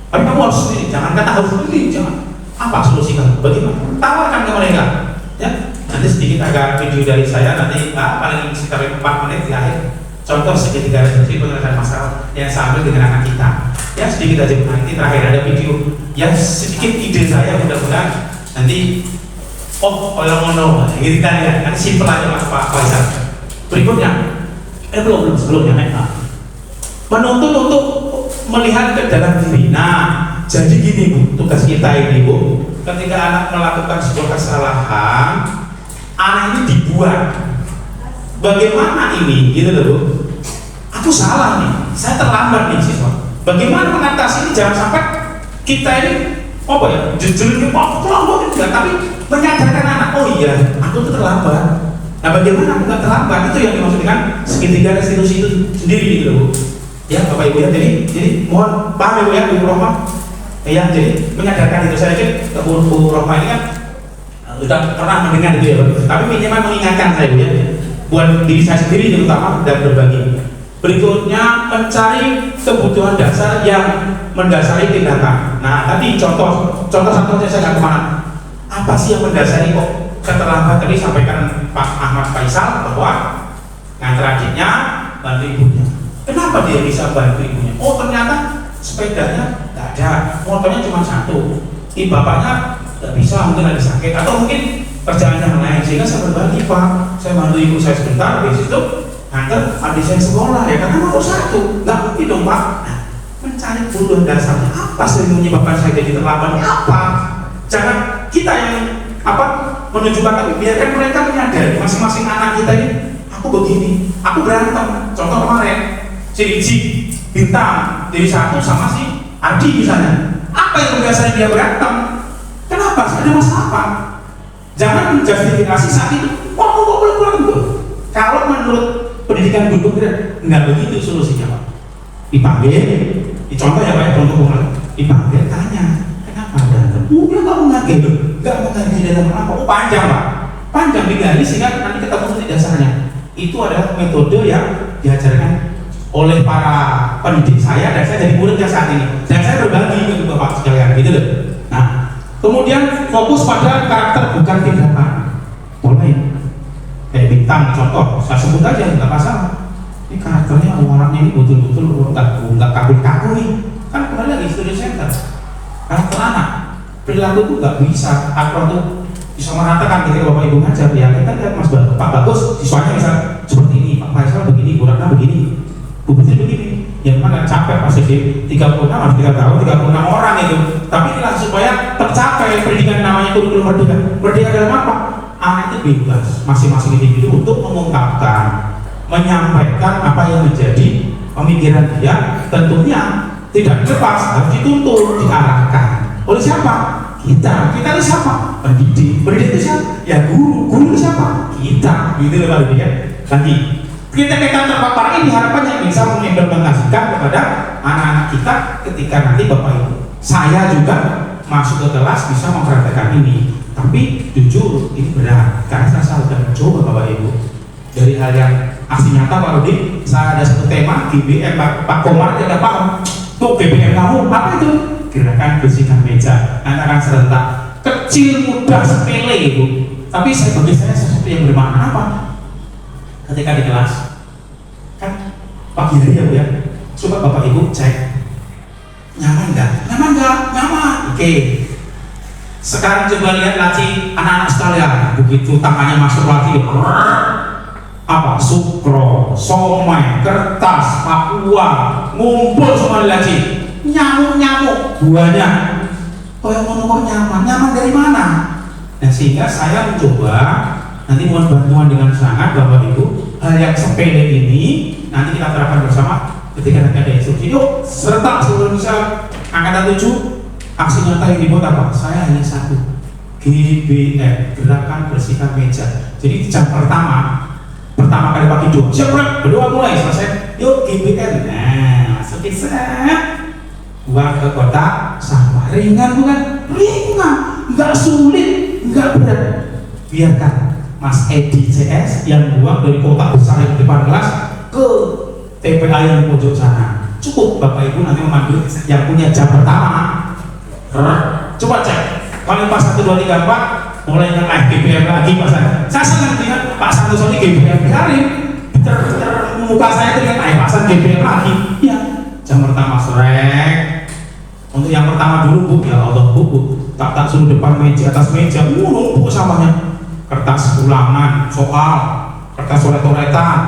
B: tapi kamu harus sendiri, jangan kata harus sendiri, jangan. Apa solusi kamu? Bagaimana? Tawarkan ke mereka ya. Nanti sedikit agak video dari saya, nanti paling sekitar 4 menit di akhir. Contoh segitiga restitusi penyelesaian masalah yang sama dengan anak kita. Ya sedikit aja, nanti terakhir ada video. Ya sedikit ide saya, mudah-mudahan nanti kalau gitu kan ya, nanti simpel aja Mas Pak Faisal. Berikutnya, belum sebelumnya menuntut untuk melihat ke dalam diri. Nah, jadi gini Bu, tugas kita ini Bu, ketika anak melakukan sebuah kesalahan, anak ini dibuat bagaimana ini gitu loh Bu, aku salah nih, saya terlambat nih siswa, bagaimana mengatasi ini, jangan sampai kita ini apa ya, jejelnya aku terlambat itu enggak, tapi menyadarkan anak, oh iya aku tuh terlambat. Nah bagaimana bukan terlambat, itu yang dimaksud dengan segitiga restitusi itu sendiri gitu loh Bu ya Bapak Ibu ya. Jadi mohon paham Ibu ya, Bu Rohmah ya, jadi menyadarkan itu. Saya yakin Bu Rohmah ini kan sudah pernah mendengar itu ya, tapi minimal mengingatkan saya ya, buat diri saya sendiri terutama dan berbagi. Berikutnya mencari kebutuhan dasar yang mendasari tindakan. Nah, tadi contoh satunya saya nggak kemana. Apa sih yang mendasari kok keterlambat tadi sampaikan Pak Ahmad Faisal bahwa nganter adiknya bantu ibunya. Kenapa dia bisa bantu ibunya? Oh, ternyata sepedanya nggak ada, motornya cuma satu. Bapaknya nggak bisa, mungkin lagi sakit atau mungkin kerjaan yang lain, sehingga saya berbagi, Pak, saya bantu ibu saya sebentar, habis itu nganter adik saya sekolah ya, karena nomor satu, nggak mungkin dong, Pak. Nah, mencari kebutuhan dasarnya apa sih menyebabkan saya jadi terlambat? Apa? Jangan kita yang menunjukkan, tapi biarkan mereka menyadari masing-masing anak kita ini. Aku begini, aku berantem. Contoh kemarin, si Riji Bintang jadi satu sama si Ardi misalnya. Apa yang biasanya dia berantem? Kenapa? Ada masalah apa? Jangan menjustifikasi saat itu. Wah, kok boleh pulang tuh? Kalau menurut pendidikan guru nggak begitu solusinya, Pak. Dipanggil, dicontoh ya Pak, contoh kemarin. Dipanggil, tanya, kenapa berantem? Dia nggak menghargai, nggak menghargai dalam apa? Oh, panjang, Pak. Panjang digali sehingga nanti ketemu titik dasarnya. Itu adalah metode yang diajarkan oleh para pendidik saya dan saya jadi muridnya saat ini. Dan saya berbagi ke Bapak sekalian, gitu loh. Nah, kemudian fokus pada karakter bukan tindakan. Boleh. Kayak Bintang contoh, saya sebut aja nggak masalah. Ini karakternya orangnya ini betul-betul nggak kaku-kaku nih. Kan kembali lagi studi center. Karakter anak, perilaku itu nggak bisa. Aku tuh bisa meratakan ketika Bapak Ibu ngajar. Ya kita lihat Pak Bagus, siswanya misal seperti ini, Pak Faisal begini, Bu Ratna begini, Bu Putri begini. Yang mana capek pasti 36 harus 3 tahun, 36 orang itu. Tapi inilah supaya tercapai pendidikan namanya kurikulum merdeka. Merdeka dalam apa? Anak itu bebas, masing-masing individu untuk mengungkapkan, menyampaikan apa yang menjadi pemikiran dia. Tentunya tidak lepas, harus dituntun, diarahkan. Oleh siapa? Kita itu siapa? Pendidik. Pendidik itu siapa? Ya guru. Guru itu siapa? Kita. Gitu loh Pak ya. Lagi kita terpapar ini harapannya bisa mengimplementasikan kepada anak-anak kita ketika nanti Bapak Ibu. Saya juga masuk ke kelas bisa mempraktekkan ini. Tapi jujur ini berat karena saya sudah mencoba Bapak Ibu. Dari hal yang asli nyata Pak Rudi, saya ada satu tema GBM Pak Komar tidak paham. Tuh GBM kamu apa itu? Gerakan bersihkan meja. Nanti akan serentak. Kecil, mudah, sepele Ibu. Tapi bagi saya sesuatu yang bermakna apa? Ketika di kelas kan pagi hari ya Bu ya, coba Bapak Ibu cek nyaman nggak? Nyaman. Oke. Sekarang coba lihat laci anak-anak sekalian, begitu tangannya masuk lagi apa? Sukro, somai, kertas, papua, ngumpul semua di laci. Nyamuk buahnya. Oh yang kok nyaman dari mana? Nah sehingga saya mencoba nanti mohon bantuan dengan sangat Bapak Ibu, hal yang sepele ini nanti kita terapkan bersama ketika nanti ada instruksi. Yuk serentak seluruh Indonesia angkatan 7, aksi nyata yang dibuat apa? Saya hanya satu, GBM, gerakan bersihkan meja. Jadi jam pertama kali pagi doa, siap berdoa mulai selesai. Yuk GBM, nah sukses. Buang ke kotak sampah, ringan bukan? Ringan, nggak sulit, nggak berat. Biarkan Mas Edi CS yang buang dari kotak besar yang di depan kelas ke TPA yang pojok sana. Cukup Bapak Ibu nanti memanggil yang punya jam pertama. Coba cek, paling pas 1, 2, 3, 4 mulai naik GBM lagi Pak saya. Saya senang lihat Pak Santoso ini GBM biarin. Muka saya itu naik pasang GBM lagi. Ya, jam pertama sore. Untuk yang pertama dulu Bu, ya Allah Bu, tak suruh depan meja, atas meja, numpuk sampahnya. Kertas ulangan, soal, kertas coret-coretan.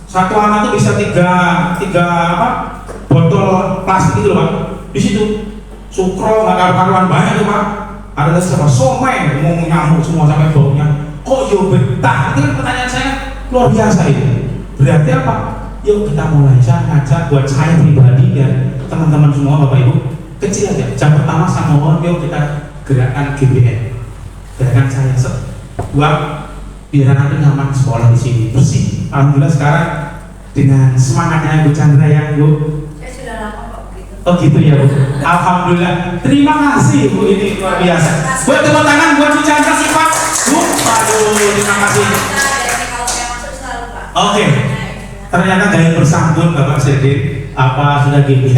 B: Satu anak itu bisa tiga botol plastik itu loh Pak. Di situ sukro nggak karuan banyak tuh Pak. Ada sama somai, mau nyamuk semua sampai baunya. Kok yo betah? Itu kan pertanyaan saya luar biasa itu. Berarti apa? Yuk kita mulai. Saya ngajak buat saya pribadi dan teman-teman semua Bapak Ibu. Kecil aja. Jam pertama saya mohon yuk kita gerakan GBM. Gerakan saya buat biar anak nyaman sekolah di sini bersih. Alhamdulillah sekarang dengan semangatnya Ibu Chandra yang Bu.
D: Ya sudah lama kok begitu.
B: Oh gitu ya Bu. Alhamdulillah. Terima kasih Bu, ini luar biasa. Buat tepuk tangan buat Bu Chandra sih Pak. Bu, aduh terima kasih.
D: Kalau saya masuk selalu Pak.
B: Oke. Ternyata gaya bersambut Bapak Sedi. Apa sudah gini?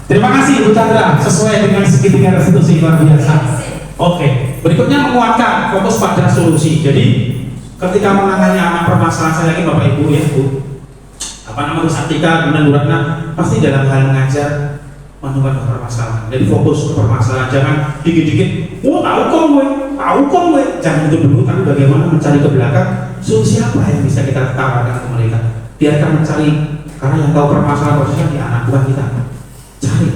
B: Terima kasih Bu Chandra, sesuai dengan segitiga restitusi luar biasa. Oke, berikutnya menguatkan fokus pada solusi. Jadi ketika menangani anak permasalahan, saya yakin Bapak Ibu ya Bu, apa nama Bu Saktika, kemudian Bu Ratna, pasti dalam hal mengajar menemukan permasalahan. Jadi fokus ke permasalahan, jangan dikit-dikit, tahu kok gue, jangan itu dulu, tapi bagaimana mencari ke belakang solusi apa yang bisa kita tawarkan ke mereka. Biarkan mencari, karena yang tahu permasalahan prosesnya di anak bukan kita. Cari,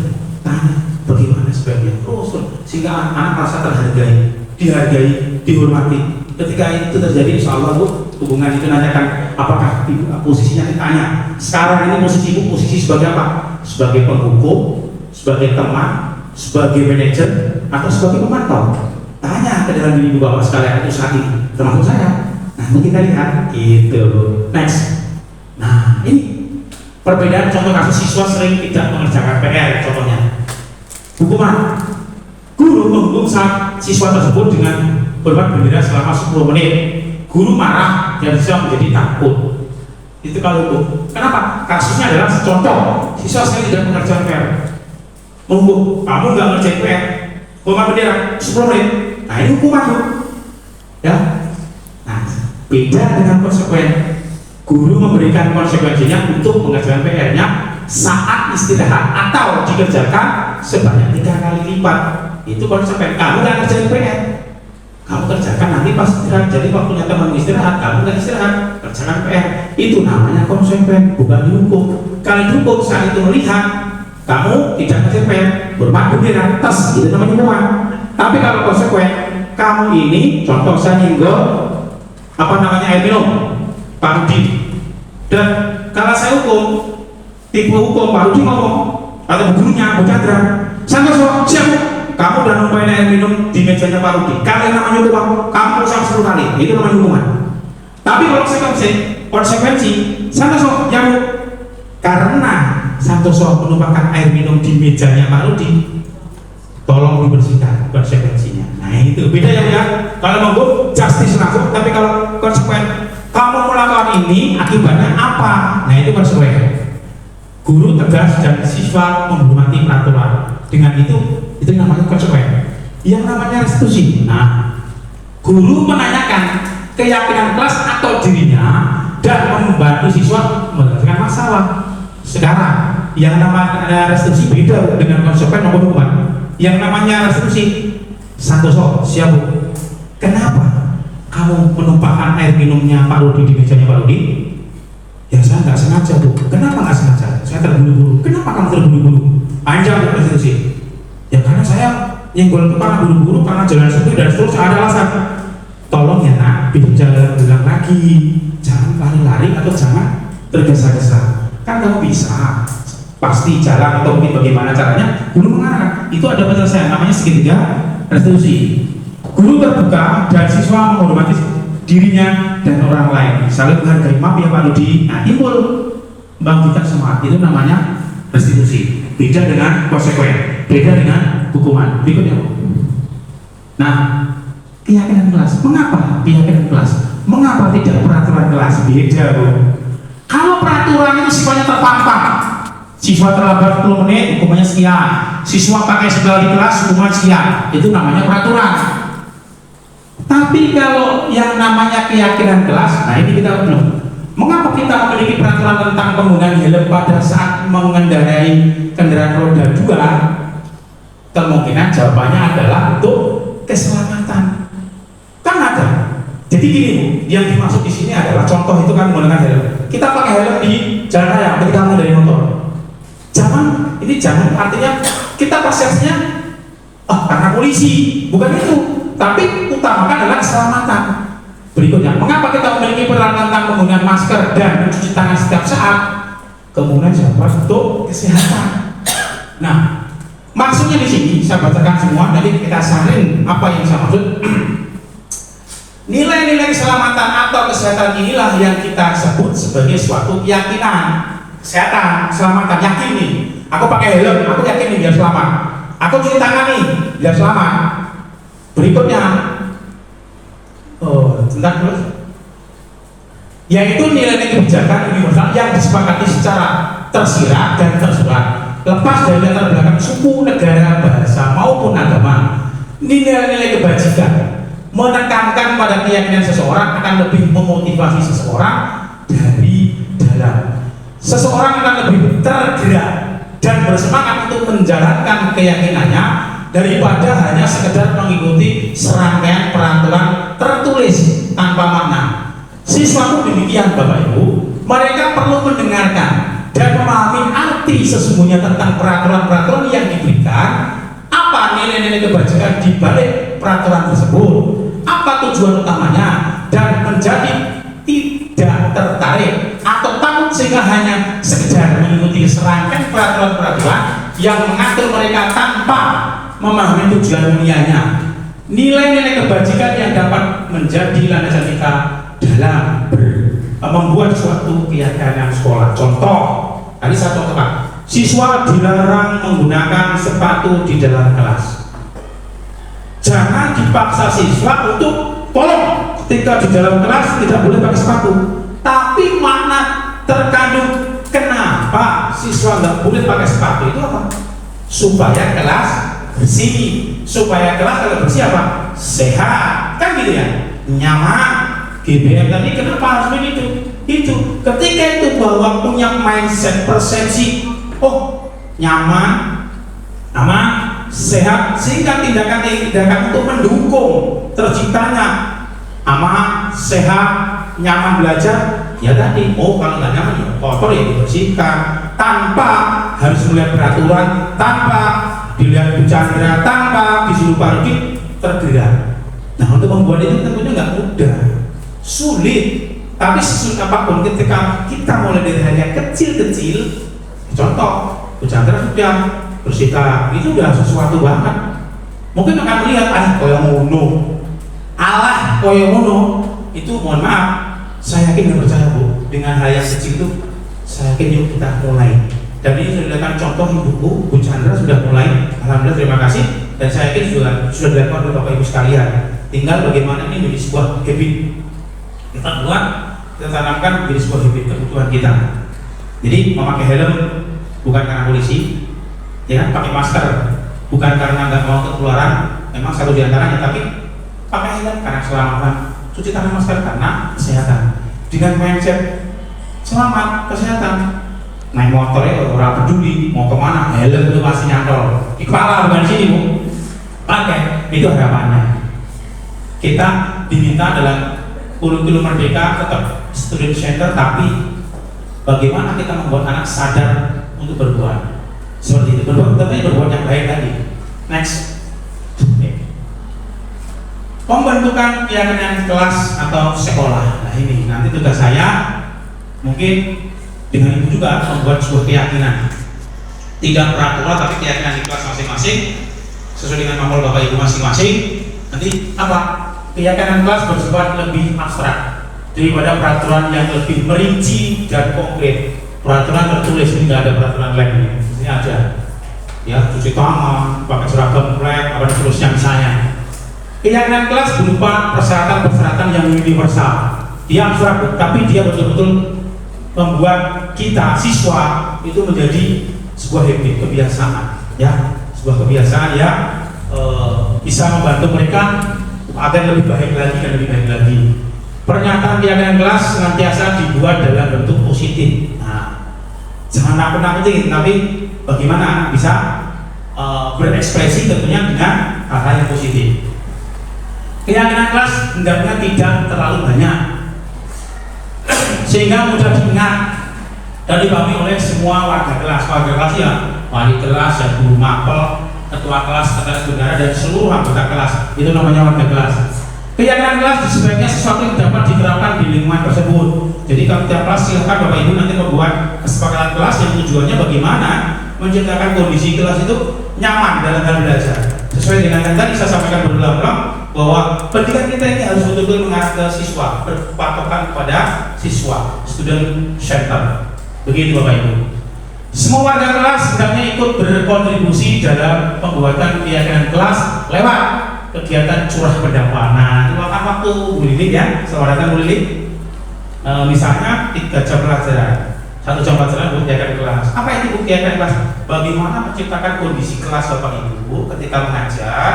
B: tanya, bagaimana sebaiknya terus, sehingga anak merasa terhargai, dihargai, dihormati. Ketika itu terjadi, insya Allah Bu, hubungan itu nanyakan apakah ibu posisinya ditanya. Sekarang ini posisi ibu posisi sebagai apa? Sebagai penghukum, sebagai teman, sebagai manajer, atau sebagai pemantau. Tanya ke dalam diri ibu bapak sekalian itu saat ini, termasuk saya. Nanti kita lihat, gitu. Next. Nah ini perbedaan contoh kasus siswa sering tidak mengerjakan PR. Contohnya hukuman, guru menghukum saat siswa tersebut dengan berbuat bendera selama 10 menit. Guru marah dan siswa menjadi takut. Itu kalau hukum. Kenapa? Kasusnya adalah contoh siswa sering tidak mengerjakan PR. Menghukum, kamu nggak ngerjain PR, hukuman bendera 10 menit. Nah ini hukuman Bu. Ya. Nah beda dengan konsekuen. Guru memberikan konsekuensinya untuk mengerjakan PR-nya saat istirahat atau dikerjakan sebanyak 3 kali lipat. Itu konsekuen. Kamu nggak ngerjain PR, kamu kerjakan nanti pas istirahat. Jadi waktunya teman istirahat, kamu nggak istirahat, kerjakan PR. Itu namanya konsekuen, bukan dihukum. Kalau dihukum saat itu melihat kamu tidak ngerjain PR, bermat bendera, tes, itu namanya hukuman. Tapi kalau konsekuen, kamu ini contoh saya nyinggol air minum Pak Rudi, dan kalau saya hukum, tipe hukum Pak Rudi ngomong atau gurunya Bu Chandra, Santoso siap, kamu udah numpain air minum di mejanya Pak Rudi, kalian namanya hukuman, kamu usah 10 kali, itu namanya hukuman. Tapi kalau konsekuensi Santoso yang karena Santoso menumpahkan air minum di mejanya Pak Rudi, tolong dibersihkan konsekuensinya. Nah itu beda ya. Kalau menghukum justice langsung, tapi kalau konsekuen kamu melakukan ini akibatnya apa? Nah itu konsekuen. Guru tegas dan siswa menghormati peraturan. Dengan itu namanya konsekuen. Yang namanya restitusi. Nah, guru menanyakan keyakinan kelas atau dirinya dan membantu siswa menyelesaikan masalah. Sekarang yang namanya restitusi beda dengan konsekuen maupun hukuman. Yang namanya restitusi, Santoso siap Bu. Kenapa kamu menumpahkan air minumnya Pak Rudi di mejanya Pak Rudi? Ya saya nggak sengaja Bu. Kenapa nggak sengaja? Saya terburu-buru. Kenapa kamu terburu-buru? Panjang Bu restitusi. Ya karena saya nyenggol kepala buru-buru karena jalan sempit dan seterusnya, ada alasan. Tolong ya nak, bilang lagi, jangan lari-lari atau jangan tergesa-gesa. Kan kamu bisa pasti jalan atau mungkin bagaimana caranya, guru mengarahkan. Itu ada penyelesaian namanya segitiga restitusi. Guru terbuka dan siswa menghormati dirinya dan orang lain, saling menghargai. Maaf ya Pak Rudi, nah timbul membangkitkan semangat. Itu namanya restitusi. Beda dengan konsekuen, beda dengan hukuman. Berikutnya Bu. Nah, keyakinan kelas. Mengapa keyakinan kelas? Mengapa tidak peraturan kelas? Beda Bu. Kalau peraturan itu sifatnya terpampang, siswa terlambat 10 menit hukumannya sekian, siswa pakai sendal di kelas hukuman sekian, itu namanya peraturan. Tapi kalau yang namanya keyakinan kelas, nah ini kita belum. Mengapa kita memiliki peraturan tentang penggunaan helm pada saat mengendarai kendaraan roda 2? Kemungkinan jawabannya adalah untuk keselamatan. Kan ada. Jadi gini Bu, yang dimaksud di sini adalah contoh itu kan menggunakan helm. Kita pakai helm di jalan raya ketika mengendarai motor. Jangan artinya kita persepsinya karena polisi, bukan itu. Tapi utamakan adalah keselamatan. Berikutnya, mengapa kita memiliki peraturan tentang penggunaan masker dan mencuci tangan setiap saat? Kemudian jawaban untuk kesehatan. Nah, maksudnya di sini saya bacakan semua, nanti kita saring apa yang saya maksud. Nilai-nilai keselamatan atau kesehatan inilah yang kita sebut sebagai suatu keyakinan. Kesehatan, keselamatan, yakin nih. Aku pakai helm, aku yakin nih biar selamat. Aku cuci tangan nih biar selamat. Berikutnya, sebentar dulu. yaitu nilai-nilai kebijakan universal yang disepakati secara tersirat dan tersurat, lepas dari latar belakang suku, negara, bahasa maupun agama. Nilai-nilai kebajikan menekankan pada keyakinan seseorang akan lebih memotivasi seseorang dari dalam. Seseorang akan lebih tergerak dan bersemangat untuk menjalankan keyakinannya daripada hanya sekedar mengikuti serangkaian peraturan tertulis tanpa makna. Siswa pun demikian Bapak Ibu, mereka perlu mendengarkan dan memahami arti sesungguhnya tentang peraturan-peraturan yang diberikan, apa nilai-nilai kebajikan di balik peraturan tersebut, apa tujuan utamanya, dan menjadi tidak tertarik atau takut sehingga hanya sekedar mengikuti serangkaian peraturan-peraturan yang mengatur mereka tanpa memahami tujuan mulianya. Nilai-nilai kebajikan yang dapat menjadi landasan kita dalam membuat suatu keyakinan sekolah. Contoh, tadi saya contohkan, siswa dilarang menggunakan sepatu di dalam kelas. Jangan dipaksa siswa untuk tolong ketika di dalam kelas tidak boleh pakai sepatu. Tapi makna terkandung kenapa siswa nggak boleh pakai sepatu itu apa? Supaya kelas bersih. Supaya kelas kalau bersih apa? Sehat, kan gitu ya? Nyaman. GBM tadi kenapa harus begitu? Itu ketika itu bahwa punya mindset persepsi, oh nyaman, aman, sehat, sehingga tindakan-tindakan untuk mendukung terciptanya aman, sehat, nyaman belajar. Ya tadi, oh kalau nggak nyaman ya kotor ya dibersihkan, tanpa harus melihat peraturan, tanpa dilihat Bu Chandra, tanpa disuruh Pak Rudi tergerak. Nah untuk membuat itu tentunya nggak mudah, sulit. Tapi sesulit apapun ketika kita mulai dari hal yang kecil-kecil, contoh Bu Chandra sudah bersikap, itu udah sesuatu banget. Mungkin akan melihat koyo ngono, Allah koyo ngono, itu mohon maaf, saya yakin dan percaya Bu, dengan hal yang kecil itu saya yakin yuk kita mulai. Dan ini sudah dilakukan contoh ibuku, Bu Chandra sudah mulai, alhamdulillah terima kasih. Dan saya yakin sudah dilakukan oleh Bapak Ibu sekalian. Tinggal bagaimana ini menjadi sebuah habit kita buat, kita tanamkan menjadi sebuah habit kebutuhan kita. Jadi memakai helm bukan karena polisi, ya kan, pakai masker bukan karena nggak mau ketularan, memang satu diantaranya, tapi pakai helm karena keselamatan, cuci tangan, masker karena kesehatan. Dengan mindset selamat, kesehatan, naik motor ya orang peduli mau kemana, helm itu masih nyantol di kepala, bukan di sini Bu, pakai, itu harapannya. Kita diminta dalam kurikulum Merdeka tetap student center, tapi bagaimana kita membuat anak sadar untuk berbuat seperti itu, berbuat yang baik tadi. Next, pembentukan keyakinan kelas atau sekolah. Nah ini nanti tugas saya mungkin dengan ibu juga membuat sebuah keyakinan, tidak peraturan tapi keyakinan di kelas masing-masing sesuai dengan nomor Bapak Ibu masing-masing. Nanti apa? Keyakinan kelas bersifat lebih abstrak daripada peraturan yang lebih merinci dan konkret. Peraturan tertulis, ini tidak ada peraturan lain, ini ada ya, cuci tangan, pakai seragam flag, apa seterusnya misalnya. Keyakinan kelas berupa persyaratan-persyaratan yang universal. Dia abstrak, tapi dia betul-betul membuat kita siswa itu menjadi sebuah habit, kebiasaan, ya, sebuah kebiasaan yang bisa membantu mereka agar lebih baik lagi dan lebih baik lagi. Pernyataan keyakinan kelas senantiasa dibuat dalam bentuk positif. Nah, jangan nakut-nakutin, tapi bagaimana anak bisa berekspresi tentunya dengan hal-hal yang positif. Keyakinan kelas hendaknya tidak terlalu banyak sehingga mudah diingat dan dipahami oleh semua warga kelas. Warga kelas ya, wali kelas, ya guru mapel, ketua kelas, sekretaris bendahara, dan seluruh anggota kelas. Itu namanya warga kelas. Keyakinan kelas sebaiknya sesuatu yang dapat diterapkan di lingkungan tersebut. Jadi kalau tiap kelas silakan Bapak Ibu nanti membuat kesepakatan kelas yang tujuannya bagaimana menciptakan kondisi kelas itu nyaman dalam hal belajar. Sesuai dengan yang tadi saya sampaikan berulang-ulang bahwa pendidikan kita ini harus betul-betul mengarah ke siswa, berpatokan kepada siswa, student center. Begitu Bapak Ibu. Semua warga kelas hendaknya ikut berkontribusi dalam pembuatan keyakinan kelas lewat kegiatan curah pendapat. Nah, luangkan waktu Bu Lili ya, selamat datang Bu Lili. Misalnya 3 jam pelajaran, 1 jam pelajaran buat kegiatan kelas. Apa itu kegiatan kelas? Bagaimana menciptakan kondisi kelas Bapak Ibu ketika mengajar,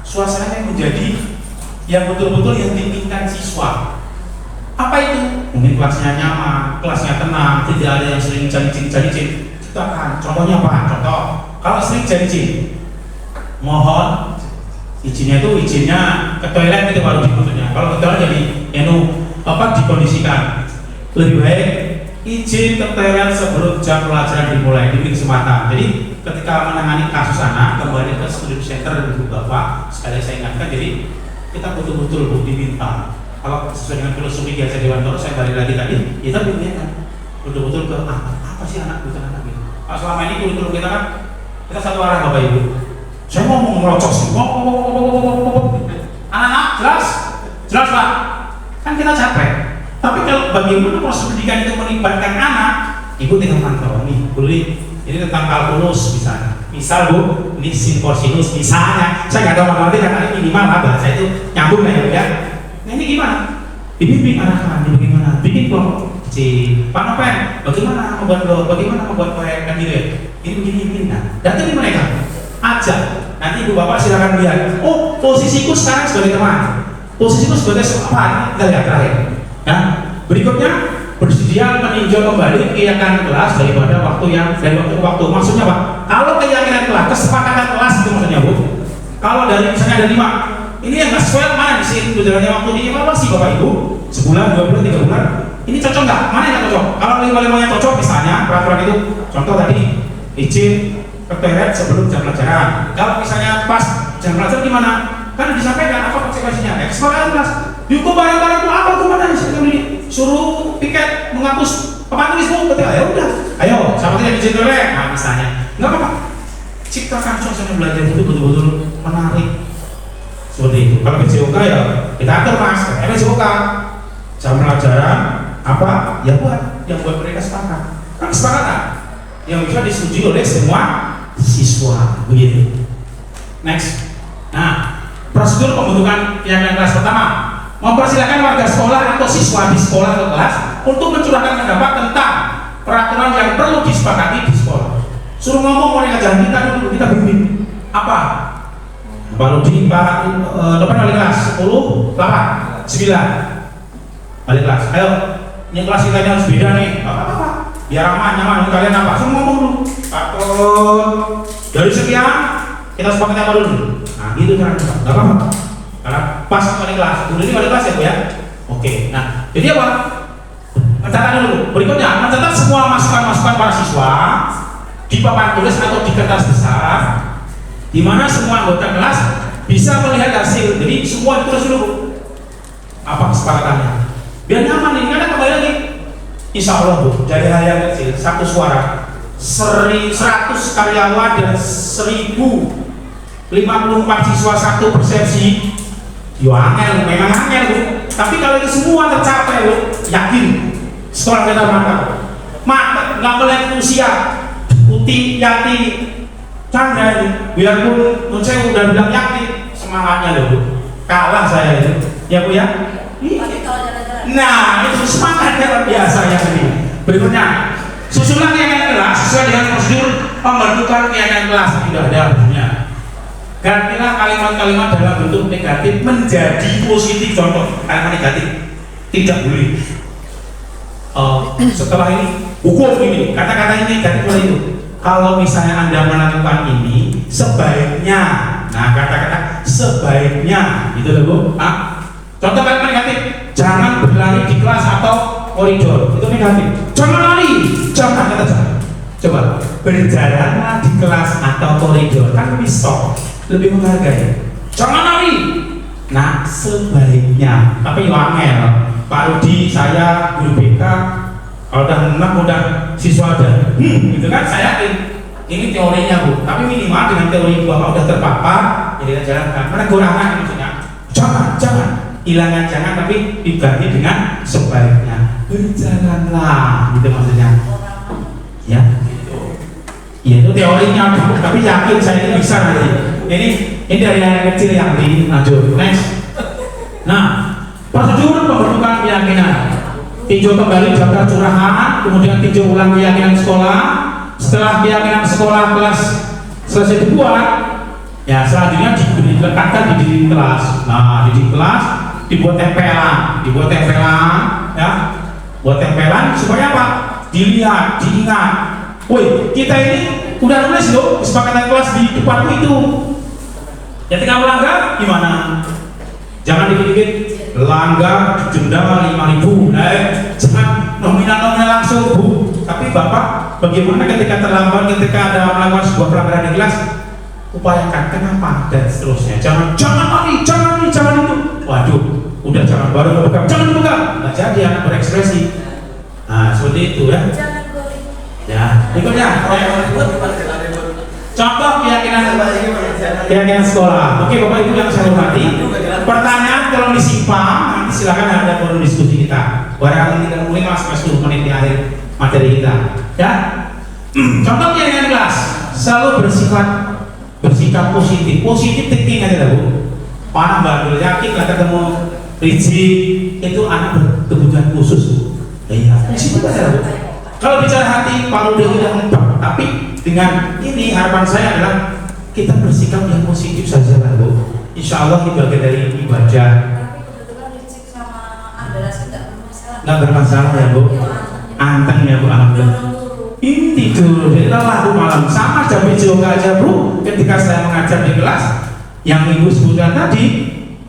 B: suasananya menjadi yang betul-betul yang diinginkan siswa. Apa itu? Mungkin kelasnya nyaman, kelasnya tenang, tidak ada yang sering cari-cari. Ciptakan. Contohnya apa? Contoh, kalau sering cari-cari, mohon izinnya itu izinnya ke toilet itu baru maksudnya. Kalau ke toilet jadi dikondisikan. Lebih baik izin ke toilet sebelum jam pelajaran dimulai, diberi kesempatan. Jadi ketika menangani kasus anak kembali ke studio center Ibu Bapak, sekali saya ingatkan, jadi kita betul-betul diminta. Kalau sesuai dengan filosofi biasa Dewan Toro, saya balik lagi tadi, kita kan betul-betul ke apa sih anak bukan anak gitu. Kalau selama ini kurikulum kita kan kita satu arah Bapak Ibu. Saya mau ngerocos sih, anak-anak jelas Pak, kan kita capek. Tapi kalau bagaimana proses pendidikan itu melibatkan anak, Ibu tinggal mantau nih, ini tentang kalkulus misalnya. Misal Bu, ini sin kosinus misalnya, saya nggak tahu matematik karena ini minimal lah bahasa itu nyambung lah ya. Nah ini gimana? Dibimbing arahkan, bagaimana? Bikin kelompok kecil. Pak Nopen, bagaimana membuat blog? Bagaimana membuat proyek kan gitu ya? Ini begini kan? Datang di mereka, ajak. Nanti Ibu Bapak silakan lihat. Oh, posisiku sekarang sebagai teman, posisiku sebagai apa? Kita lihat terakhir. Nah, berikutnya bersedia meninjau kembali keyakinan kelas daripada waktu dari waktu ke waktu. Maksudnya Pak, kalau keyakinan kelas, kesepakatan kelas itu maksudnya Bu. Kalau dari misalnya ada 5, ini yang nggak sesuai mana di sini berjalannya waktu ini evaluasi Bapak Ibu, sebulan, 2 bulan, 3 bulan. Ini cocok nggak? Mana yang nggak cocok? Kalau 5-5-nya cocok, misalnya peraturan itu, contoh tadi izin ke toilet sebelum jam pelajaran. Kalau misalnya pas jam pelajaran gimana? Kan disampaikan apa konsekuensinya? Kesepakatan kelas. Dihukum barang-barang itu apa hukumannya? Suruh piket menghapus papan tulismu, betul? Ya udah, ayo, sama tidak izin toilet. Nah misalnya, nggak apa-apa. Ciptakan suasana belajar itu betul-betul menarik. Seperti itu. Kalau PJOK ya kita atur Mas. PJOK jam pelajaran apa? Ya yang buat mereka sepakat. Kan kesepakatan yang bisa disetujui oleh semua siswa. Begitu. Next. Nah, prosedur pembentukan keyakinan kelas pertama, mempersilahkan warga sekolah atau siswa di sekolah atau kelas untuk mencurahkan pendapat tentang peraturan yang perlu disepakati di sekolah. Suruh ngomong mereka, jangan kita bimbing. Apa? Pak Rudi, Pak depan balik kelas 10, 8, 9 balik kelas. Ayo, ini kelas kita ini harus beda nih. Apa? Biar aman, nyaman. Kalian apa? Semua ngomong dulu. Dari sekian kita sepakati apa dulu? Nah, gitu kan? Gak apa-apa. Karena pas balik kelas. Dulu ini balik kelas ya Bu ya. Oke. Nah, jadi apa? Mencatat dulu. Berikutnya, mencatat semua masukan-masukan para siswa di papan tulis atau di kertas besar, di mana semua anggota kelas bisa melihat hasil. Jadi semua ditulis dulu apa kesepakatannya, biar nyaman. Ini karena kembali lagi, insya Allah Bu, dari hal yang kecil, satu suara 100 karyawan dan 1054 siswa satu persepsi, yo angel, memang angel Bu. Tapi kalau itu semua tercapai Bu, yakin sekolah kita mantap, nggak melihat usia Uti, Yati, Chandra ini, biarpun saya udah bilang yakin, semangatnya loh Bu, kalah saya itu, ya Bu ya. Nah itu semangatnya luar biasa ya ini. Berikutnya, susunan keyakinan kelas sesuai dengan prosedur pembentukan keyakinan kelas tidak ada artinya. Gantilah kalimat-kalimat dalam bentuk negatif menjadi positif. Contoh kalimat negatif tidak boleh. Setelah ini hukum ini, kata-kata ini negatif boleh itu. Kalau misalnya Anda melakukan ini, sebaiknya, nah kata-kata sebaiknya, gitu loh Bu. Contoh kalimat negatif, jangan berlari di kelas atau koridor, itu negatif. Jangan lari, jangan kata jangan. Coba berjalanlah di kelas atau koridor, kan lebih soft, lebih menghargai. Jangan lari. Nah sebaiknya, tapi angel. Pak Rudi, saya guru BK. Kalau udah enak, udah siswa ada, gitu kan, saya yakin ini teorinya Bu, tapi minimal dengan teori Bapak udah terpapar, jadi kita jalankan. Menegurangan maksudnya, jangan, hilangkan jangan, tapi diganti dengan sebaiknya, berjalanlah, gitu maksudnya, ya, itu teorinya Bu, tapi yakin saya ini bisa nanti. Ini dari yang kecil yang lanjut, next. Nah, prosedur pembentukan keyakinan. tinjau kembali daftar curahan, kemudian tinjau ulang keyakinan sekolah. Setelah keyakinan sekolah kelas selesai dibuat, ya selanjutnya dilekatkan di dinding kelas. Nah, di dinding kelas dibuat tempelan, ya, buat tempelan supaya apa? Dilihat, diingat. Woi, kita ini udah nulis loh kesepakatan kelas di depan itu. Ketika melanggar gimana? Jangan dikit-dikit langgar denda 5.000. Jangan nominal langsung, Bu. Tapi Bapak, bagaimana ketika terlambat, ketika ada melakukan sebuah pelanggaran di kelas, upayakan kenapa dan seterusnya. Jangan itu. Waduh, udah jangan baru berpegang, jangan dipegang. Nggak jadi anak berekspresi. Nah, seperti itu ya.
D: Jangan goreng.
B: Ya, berikutnya. Contoh keyakinan sekolah. Oke, Bapak Ibu yang saya hormati. Pertanyaan kalau disimpang, nanti silakan ada forum diskusi kita. Barangkali tidak mulai mas 10 menit di akhir materi kita. Ya. Contoh keyakinan kelas selalu bersikap positif. Positif thinking aja Bu. Anak baru yakin nggak ketemu rigid itu anak berkebutuhan khusus. Iya. Positif aja Bu. Kalau bicara hati, Pak Rudy tidak mentok. Tapi dengan ini harapan saya adalah kita bersikap yang positif saja lah Bu. Insya Allah ini bagian dari ibadah.
D: Tapi kebetulan licik sama Andalas tidak bermasalah.
B: Nggak bermasalah ya Bu. Anteng ya Bu, alhamdulillah. Ini tidur, jadi lelah malam sama jam juga aja Bu. Ketika saya mengajar di kelas, yang Ibu sebutkan tadi,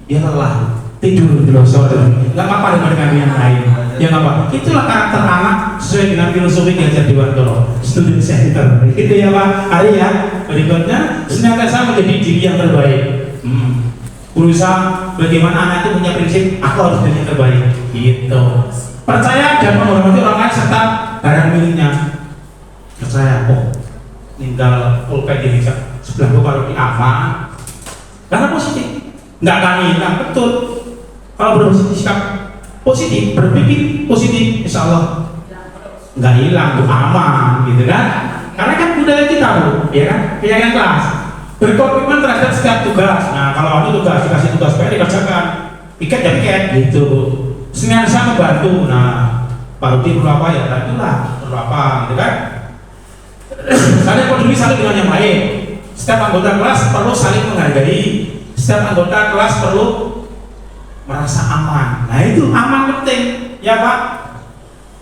B: ya lelah tidur di sore. Nggak apa-apa dengan yang lain. Ya nggak apa. Itulah karakter anak sesuai dengan filosofi diajar di Wantoro. Student center. Gitu ya Pak Ari ya. Berikutnya, senantiasa menjadi diri yang terbaik. Berusaha bagaimana anak itu punya prinsip, aku harus menjadi yang terbaik. Gitu. Percaya dan menghormati orang lain serta barang miliknya. Percaya, tinggal pulpen di sebelah gua kalau di aman. Karena positif, nggak akan hilang betul. Kalau bersikap positif, berpikir positif, insya Allah nggak hilang, tuh aman, gitu kan? Karena kan budaya kita Bu, ya kan? Keyakinan kelas, berkomitmen terhadap setiap tugas. Nah, kalau ada tugas dikasih tugas supaya dikerjakan, piket ya piket, gitu Bu. Senantiasa membantu. Nah, Pak Rudi perlu apa ya? Itulah perlu apa, gitu kan? Saling peduli saling dengan yang lain. Setiap anggota kelas perlu saling menghargai. Setiap anggota kelas perlu merasa aman. Nah itu aman penting, ya Pak.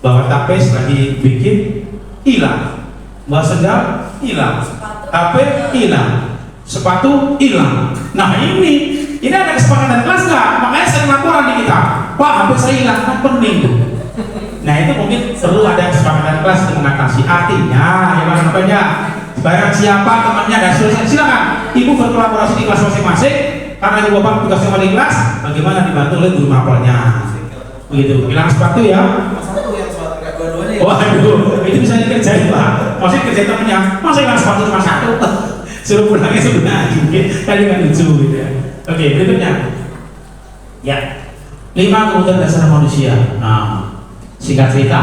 B: Bawa tapes lagi bikin hilang, bawa sendal hilang, HP hilang, sepatu hilang. Nah ini ada kesepakatan kelas nggak? Makanya saya laporan di kita, Pak HP saya hilang, kan penting tuh. Nah itu mungkin perlu ada kesepakatan kelas untuk mengatasi. Artinya, ya Pak namanya, barang siapa temannya dan seterusnya, silakan Ibu berkolaborasi di kelas masing-masing. Karena Ibu Bapak tugasnya wali kelas, bagaimana dibantu oleh guru mapelnya. Begitu, hilang sepatu ya. Waduh, itu bisa dikerjain Pak. Maksudnya kerjain temennya, masa hilang sepatu cuma satu? Suruh pulangnya sebenarnya, kan dengan lucu gitu ya. Oke, berikutnya. Ya, 5 kebutuhan dasar manusia. Nah, singkat cerita,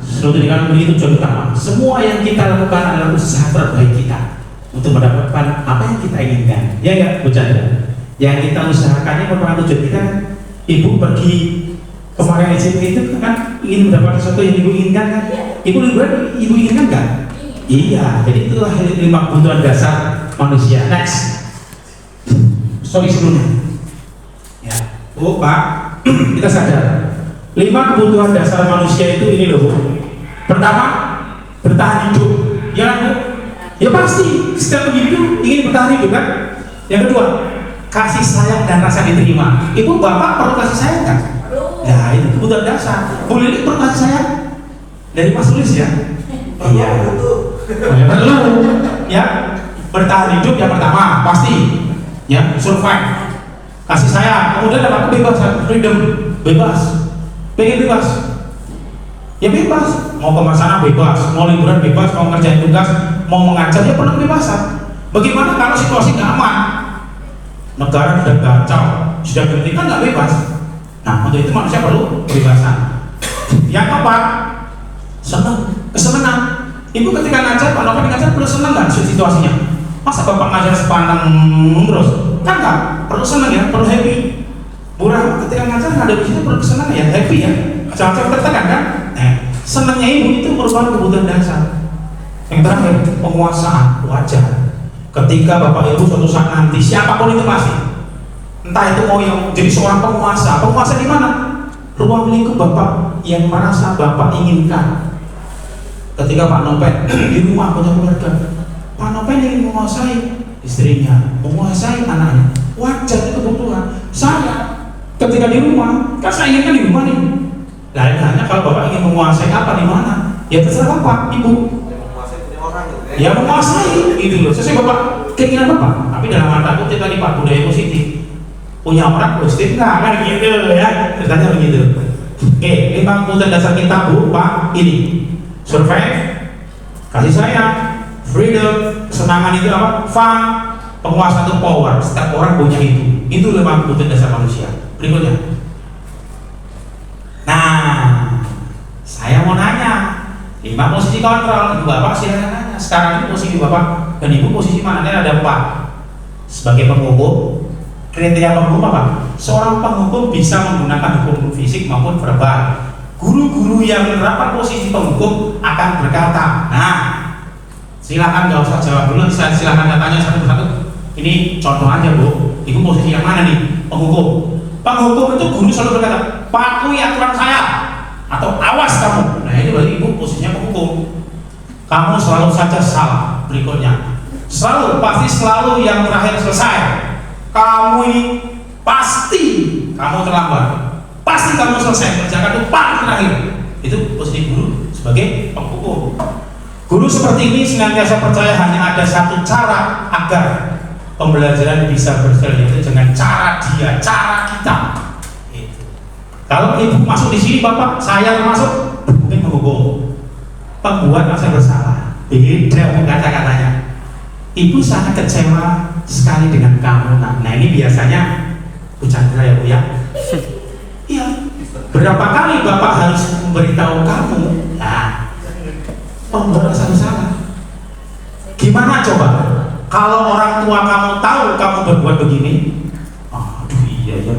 B: seluruh dengan memiliki tujuan utama. Semua yang kita lakukan adalah usaha terbaik kita untuk mendapatkan apa yang kita inginkan. Ya nggak, Bu Chandra? Yang kita usahakannya merupakan tujuan kita. Ibu pergi kemarin itu kan ingin mendapatkan sesuatu yang Ibu inginkan kan? Ibu liburan Ibu inginkan nggak? Iya, jadi itulah 5 kebutuhan dasar manusia. Next, sorry sebelumnya. Ya, Bu Pak, kita sadar 5 kebutuhan dasar manusia itu ini loh Bu. Pertama, bertahan hidup. Ya Bu? Ya pasti, setiap individu ingin bertahan hidup kan? Yang kedua, kasih sayang dan rasa diterima. Ibu Bapak perlu kasih sayang kan? Ya itu kebutuhan dasar. Bu Lili perlu kasih sayang? Dari Mas Lulis ya? Iya. Perlu. Ya, bertahan hidup yang pertama pasti. Ya, survive. Kasih sayang. Kemudian dapat kebebasan, freedom, bebas. Pengen bebas? Ya bebas. Mau ke sana bebas, mau liburan bebas, mau ngerjain tugas, mau mengajar ya perlu kebebasan. Bagaimana kalau situasi nggak aman? Negara sudah kacau, sudah berhenti kan nggak bebas. Nah untuk itu manusia perlu kebebasan. Yang keempat, kesenangan. Ibu ketika ngajar, Pak Novel ngajar perlu senang nggak situasinya? Masa Bapak ngajar sepantang terus? Kan nggak, perlu senang ya, perlu happy. Murah ketika ngajar nggak ada bisnisnya perlu kesenangan ya, happy ya. jangan tertekan kan? Senangnya ibu itu merupakan kebutuhan dasar. Yang terakhir, penguasaan wajar. Ketika bapak ibu suatu saat nanti, siapapun itu pasti, entah itu mau yang jadi seorang penguasa di mana? Ruang lingkup bapak yang merasa bapak inginkan. Ketika Pak Nopen di rumah punya keluarga, Pak Nopen ingin menguasai istrinya, menguasai anaknya, wajar itu kebutuhan. Saya ketika di rumah, kan saya inginkan di rumah nih. Lain hanya kalau bapak ingin menguasai apa di mana, ya terserah bapak, ibu. Ya menguasai, gitu loh. Sesuai bapak keinginan bapak. Tapi dalam mata kutip tadi Pak, budaya positif. Punya orang positif nggak kan gitu ya? Ceritanya begitu. Oke, 5 kebutuhan dasar kita bu, Pak. Ini survive, kasih sayang, freedom, kesenangan itu apa? Fun, penguasaan itu power. Setiap orang punya itu. Itu 5 kebutuhan dasar manusia. Berikutnya. Nah, saya mau nanya, 5 posisi kontrol. Ibu bapak silakan nanya. Sekarang ini posisi bapak dan ibu posisi mana? Ini ada 4. Sebagai penghukum, kriteria penghukum apa? Seorang penghukum bisa menggunakan hukum fisik maupun verbal. Guru-guru yang menerapkan posisi penghukum akan berkata, nah, silakan nggak usah jawab dulu, silakan katanya satu persatu. Ini contoh aja bu, ibu posisi yang mana nih? Penghukum. Penghukum itu guru selalu berkata, patuhi aturan saya atau awas kamu. Nah ini berarti ibu posisinya penghukum. Kamu selalu saja salah. Berikutnya, pasti selalu yang terakhir selesai. Kamu ini pasti kamu terlambat, pasti kamu selesai kerjakan itu paling terakhir. Itu posisi guru sebagai penghukum. Guru seperti ini senantiasa percaya hanya ada satu cara agar pembelajaran bisa berjalan, yaitu dengan cara kita. Gitu. Kalau ibu masuk di sini, bapak, saya termasuk, mungkin menghukum, pembuat merasa bersalah. Beda kata-katanya. Ibu sangat kecewa sekali dengan kamu. Nah ini biasanya Bu Chandra ya bu ya. Iya. Berapa kali bapak harus memberitahu kamu? Nah, pembuat merasa bersalah. Gimana coba? Kalau orang tua kamu tahu kamu berbuat begini, aduh iya ya,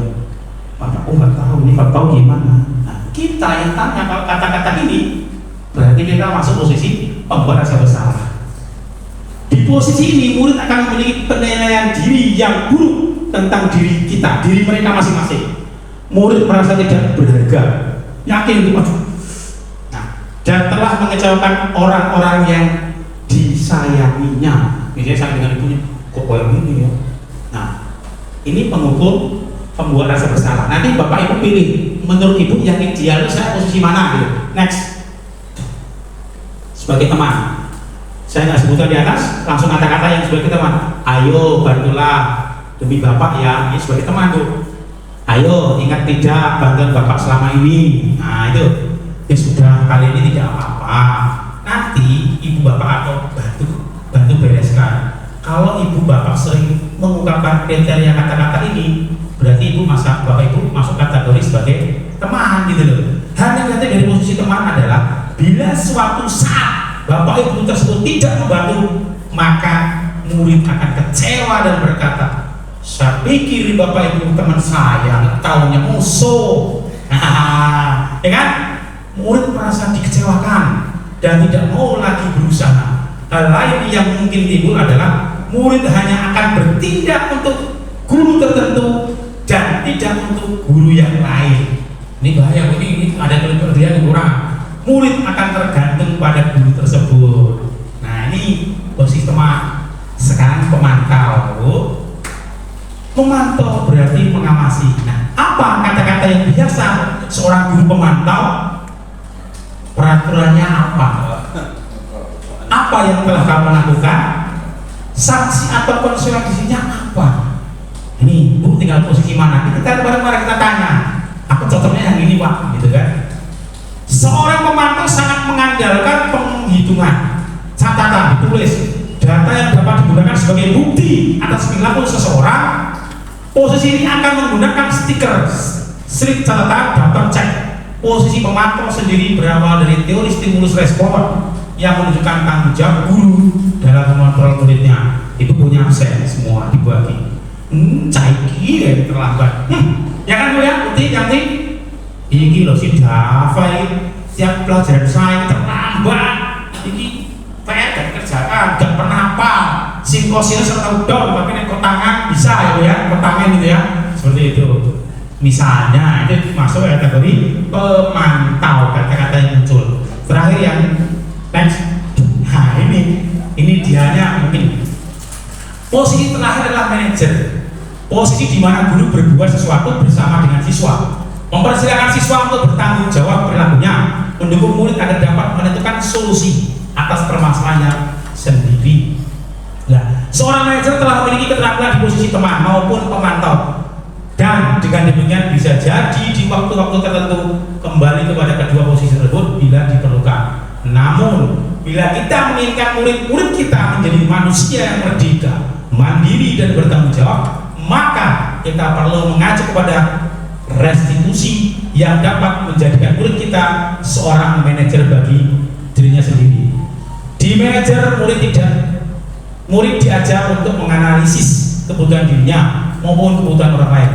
B: bapakku nggak tahu, ini nggak tahu gimana. Nah, kita yang tanya kalau kata-kata ini, berarti kita masuk posisi pembuat rasa bersalah. Di posisi ini murid akan memiliki penilaian diri yang buruk tentang diri kita, diri mereka masing-masing. Murid merasa tidak berharga, yakin itu aduh. Nah, dan telah mengecewakan orang-orang yang disayanginya. Misalnya saya dengan ibunya, kok kayak gini ya? Nah, ini penghukum, pembuat rasa bersalah. Nanti bapak ibu pilih, menurut ibu yang ideal saya posisi mana gitu. Next, sebagai teman, saya nggak sebutkan di atas, langsung kata-kata yang sebagai teman. Ayo bantulah demi bapak ya, ini sebagai teman tuh. Ayo ingat tidak bantuan bapak selama ini. Nah itu, ya sudah kali ini tidak apa-apa. Nanti ibu bapak atau bantu bereskan. Kalau ibu bapak sering mengungkapkan kriteria kata-kata ini, berarti bapak ibu masuk kategori sebagai teman gitu loh. Hanya dari posisi teman adalah bila suatu saat bapak ibu tersebut tidak membantu, maka murid akan kecewa dan berkata, saya pikir bapak ibu teman saya, tahunya musuh. Ya kan? Murid merasa dikecewakan dan tidak mau lagi berusaha. Hal lain yang mungkin timbul adalah murid hanya akan bertindak untuk guru tertentu dan tidak untuk guru yang lain. Ini bahaya, ini ada kelebihan kurang. Murid akan tergantung pada guru tersebut. Nah ini posisi teman. Sekarang pemantau. Memantau berarti mengawasi. Nah apa kata-kata yang biasa seorang guru pemantau? Peraturannya apa? Apa yang telah kamu lakukan? Sanksi atau konsekuensinya apa? Ini bu tinggal posisi mana? Kita bareng-bareng kita tanya. Aku cocoknya yang ini pak, gitu kan? Seorang pemantau sangat mengandalkan penghitungan, catatan, ditulis, data yang dapat digunakan sebagai bukti atas perilaku seseorang. Posisi ini akan menggunakan stiker, slip catatan, daftar cek. Posisi pemantau sendiri berawal dari teori stimulus respon yang menunjukkan tanggung jawab guru dalam mengontrol muridnya. Itu punya absen semua dibagi. Caiki ya terlambat. Ya kan bu ya, putih cantik. Iki lho si Dava iki tiap pelajaran saya terlambat. Iki PR dan kerjaan gak pernah apa. Simposium serta udon tapi nek kotangan bisa ya, kotangan gitu ya. Seperti itu. Misalnya itu masuk kategori pemantau, kata-kata yang muncul. Terakhir yang next. Nah ini dianya mungkin. Posisi terakhir adalah manajer. Posisi di mana guru berbuat sesuatu bersama dengan siswa, mempersilakan siswa untuk bertanggung jawab perilakunya, mendukung murid agar dapat menentukan solusi atas permasalahannya sendiri. Nah, seorang manajer telah memiliki keterampilan di posisi teman maupun pemantau, dan dengan demikian bisa jadi di waktu-waktu tertentu kembali kepada kedua posisi tersebut bila diperlukan. Namun, bila kita menginginkan murid-murid kita menjadi manusia yang merdeka, mandiri dan bertanggung jawab, maka kita perlu mengacu kepada restitusi yang dapat menjadikan murid kita seorang manajer bagi dirinya sendiri. Di manajer murid diajar untuk menganalisis kebutuhan dirinya maupun kebutuhan orang lain.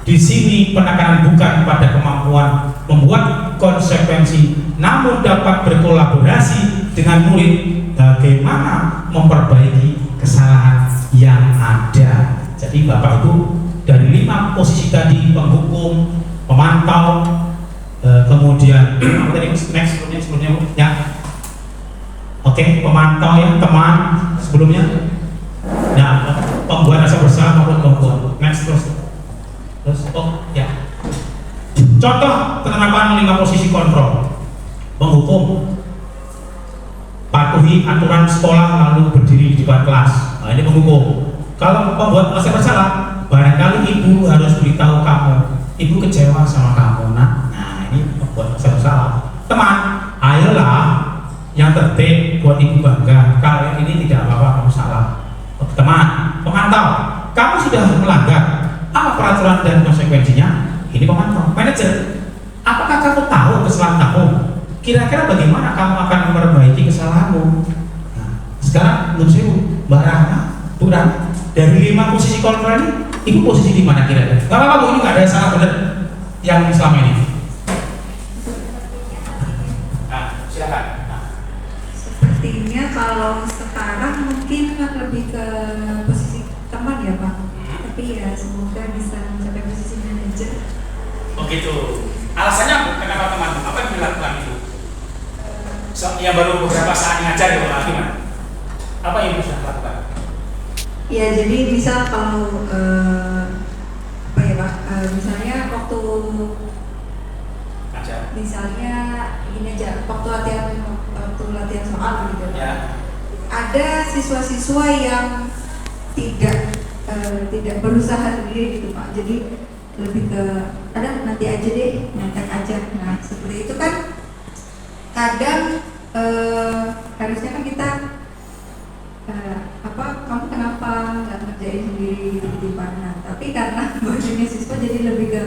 B: Di sini penekanan bukan pada kemampuan membuat konsekuensi, namun dapat berkolaborasi dengan murid bagaimana memperbaiki kesalahan yang ada. Jadi Bapak Ibu, dari 5 posisi tadi, penghukum, pemantau, kemudian next sebelumnya ya. Oke, pemantau ya, teman sebelumnya. Nah, pembuat rasa bersalah maupun penghukum. Next terus oh ya. Contoh penerapan 5 posisi kontrol. Penghukum, patuhi aturan sekolah lalu berdiri di depan kelas. Nah, ini penghukum. Kalau pembuat rasa bersalah, barangkali ibu harus beritahu kamu, ibu kecewa sama kamu. Nah ini pembuat rasa bersalah. Teman, ayolah, yang terbaik buat ibu bangga. Kalian ini tidak apa-apa, kamu salah. Teman, pemantau, kamu sudah melanggar. Apa peraturan dan konsekuensinya? Ini pemantau. Manajer, apakah kamu tahu kesalahan kamu? Kira-kira bagaimana kamu akan memperbaiki kesalahanmu? Nah, sekarang menurut saya Mbak Rahma, Bu Rahma, dari 5 posisi kontrol ini, ibu posisi di mana kira-kira? Gak apa-apa Bu, ini gak ada yang salah benar yang selama ini. Nah, silakan. Nah.
E: Sepertinya kalau sekarang mungkin lebih ke posisi teman ya Pak. Tapi ya semoga bisa mencapai posisi manajer.
B: Oh gitu. Alasannya Bu, kenapa teman? Apa yang dilakukan itu? Yang baru beberapa saat ngajar ya Pak, gimana? Apa yang bisa dilakukan?
E: Ya jadi misal kalau apa ya Pak, misalnya waktu misalnya ini aja waktu latihan soal gitu ya. Ada siswa-siswa yang tidak berusaha sendiri gitu Pak, jadi lebih ke ada nanti aja deh, nyantek aja. Nah seperti itu kan kadang harusnya kan kita kamu kenapa nggak ngerjain sendiri gitu nah, tapi karena bajunya siswa jadi lebih ke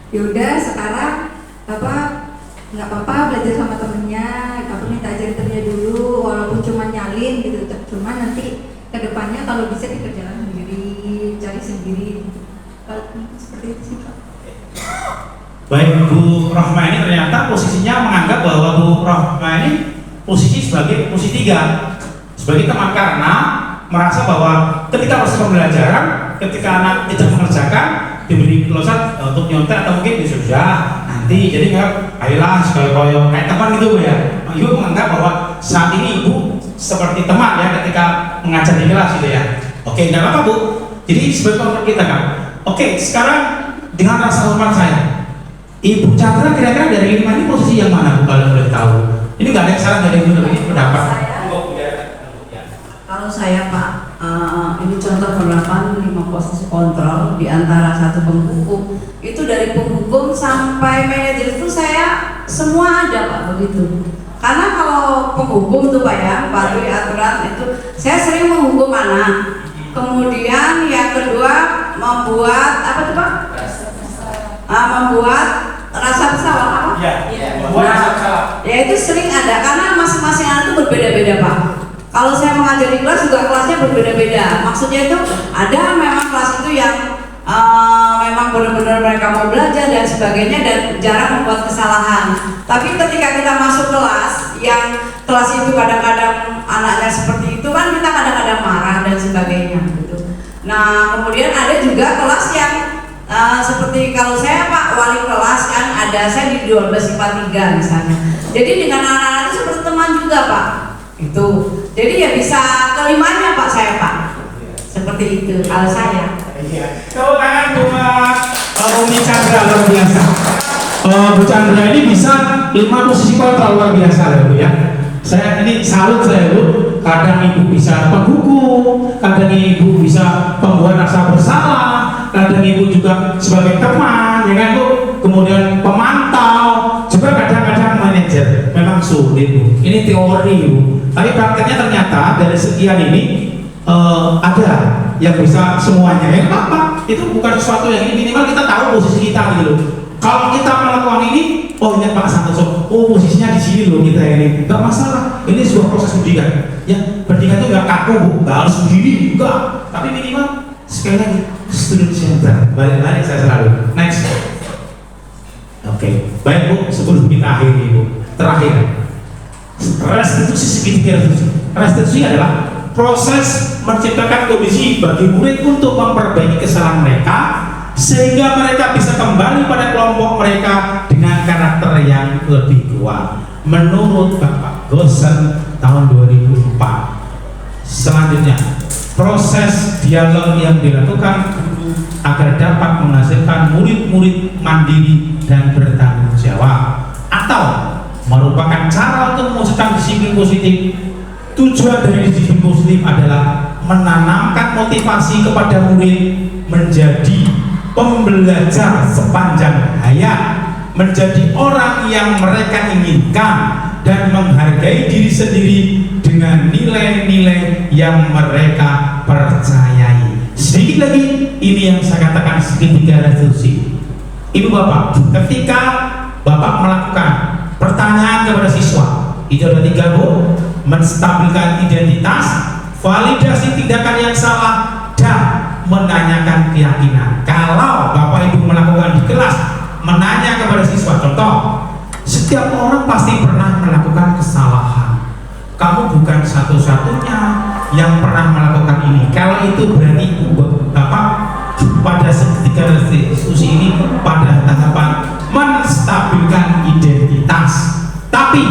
E: yaudah sekarang nggak apa-apa belajar sama temennya, kamu minta ajarin temennya dulu walaupun cuma nyalin gitu, cuma nanti kedepannya kalau bisa dikerjakan sendiri, cari sendiri. Seperti itu sih Pak.
B: Baik, Bu Rohma ini ternyata posisinya menganggap bahwa Bu Rohma ini posisi sebagai posisi 3 sebagai teman, karena merasa bahwa ketika proses pembelajaran, ketika anak tidak mengerjakan, diberi kelulusan untuk nyontek atau mungkin sudah nanti, jadi nggak, ayolah sekali koyo kayak teman gitu ya. Ibu menganggap bahwa saat ini ibu seperti teman ya ketika mengajar di kelas gitu ya. Oke, nggak apa-apa Bu. Jadi sebagai kontrol kita kan. Oke, sekarang dengan rasa hormat saya, Ibu Chandra kira-kira dari 5 ini posisi yang mana Bu kalau boleh tahu? Ini nggak ada yang salah, nggak ada yang benar, ini pendapat.
F: Kalau saya Pak, ini contoh penerapan 5 posisi kontrol di antara 1 penghukum. Itu dari penghukum sampai manajer itu saya semua ada Pak begitu. Karena kalau penghukum tuh Pak ya, patuhi aturan itu saya sering menghukum anak. Kemudian yang kedua membuat apa tuh Pak? Membuat rasa bersalah apa?
B: Membuat rasa bersalah.
F: Ya itu sering ada karena masing-masing anak itu berbeda-beda Pak. Kalau saya mengajar di kelas juga kelasnya berbeda-beda. Maksudnya itu ada memang kelas itu yang memang benar-benar mereka mau belajar dan sebagainya dan jarang membuat kesalahan. Tapi ketika kita masuk kelas, yang kelas itu kadang-kadang anaknya seperti itu kan kita kadang-kadang marah dan sebagainya gitu. Nah kemudian ada juga kelas yang seperti kalau saya Pak wali kelas kan ada saya di 12 IPA 3 misalnya. Jadi dengan anak-anak itu seperti teman juga Pak. Itu. Jadi ya bisa kelimanya Pak saya Pak. Seperti itu kalau saya.
B: Iya. Tepuk tangan buat Umi Chandra luar biasa. Bu Chandra ini bisa 5 posisi kontrol luar biasa ya Bu ya. Saya ini salut saya Bu. Kadang ibu bisa penghukum, kadang ibu bisa pembuat rasa bersalah, kadang ibu juga sebagai teman, ya kan Bu. Kemudian pemantau, juga kadang-kadang manajer. Memang sulit Bu. Ini teori Bu. Tapi prakteknya ternyata dari sekian ini ada yang bisa semuanya. Ya apa? Itu bukan sesuatu yang ini, minimal kita tahu posisi kita gitu loh. Kalau kita melakukan ini, oh ingat Pak Santoso, oh posisinya di sini loh kita ini, nggak masalah. Ini sebuah proses pendidikan. Ya pendidikan itu nggak kaku Bu, nggak harus begini juga. Tapi minimal sekali lagi student center. Balik-balik saya selalu. Next. Oke, baik Bu, sebelum kita akhiri Bu, terakhir. Restitusi segitiga restitusi. Restitusi adalah proses menciptakan kondisi bagi murid untuk memperbaiki kesalahan mereka sehingga mereka bisa kembali pada kelompok mereka dengan karakter yang lebih kuat. Menurut Bapak Gosen tahun 2004. Selanjutnya, proses dialog yang dilakukan guru agar dapat menghasilkan murid-murid mandiri dan bertanggung jawab atau merupakan cara untuk mewujudkan disiplin positif. Tujuan dari disiplin positif adalah menanamkan motivasi kepada murid menjadi pembelajar sepanjang hayat, menjadi orang yang mereka inginkan dan menghargai diri sendiri dengan nilai-nilai yang mereka percayai. Sedikit lagi, ini yang saya katakan segitiga restitusi. Ibu Bapak, ketika Bapak melakukan pertanyaan kepada siswa, itu ada 3 Bu, menstabilkan identitas, validasi tindakan yang salah, dan menanyakan keyakinan. Kalau Bapak Ibu melakukan di kelas, menanya kepada siswa, contoh, setiap orang pasti pernah melakukan kesalahan. Kamu bukan satu-satunya yang pernah melakukan ini. Kalau itu berarti Bapak pada segitiga restitusi ini pada tahapan menstabilkan identitas. Tapi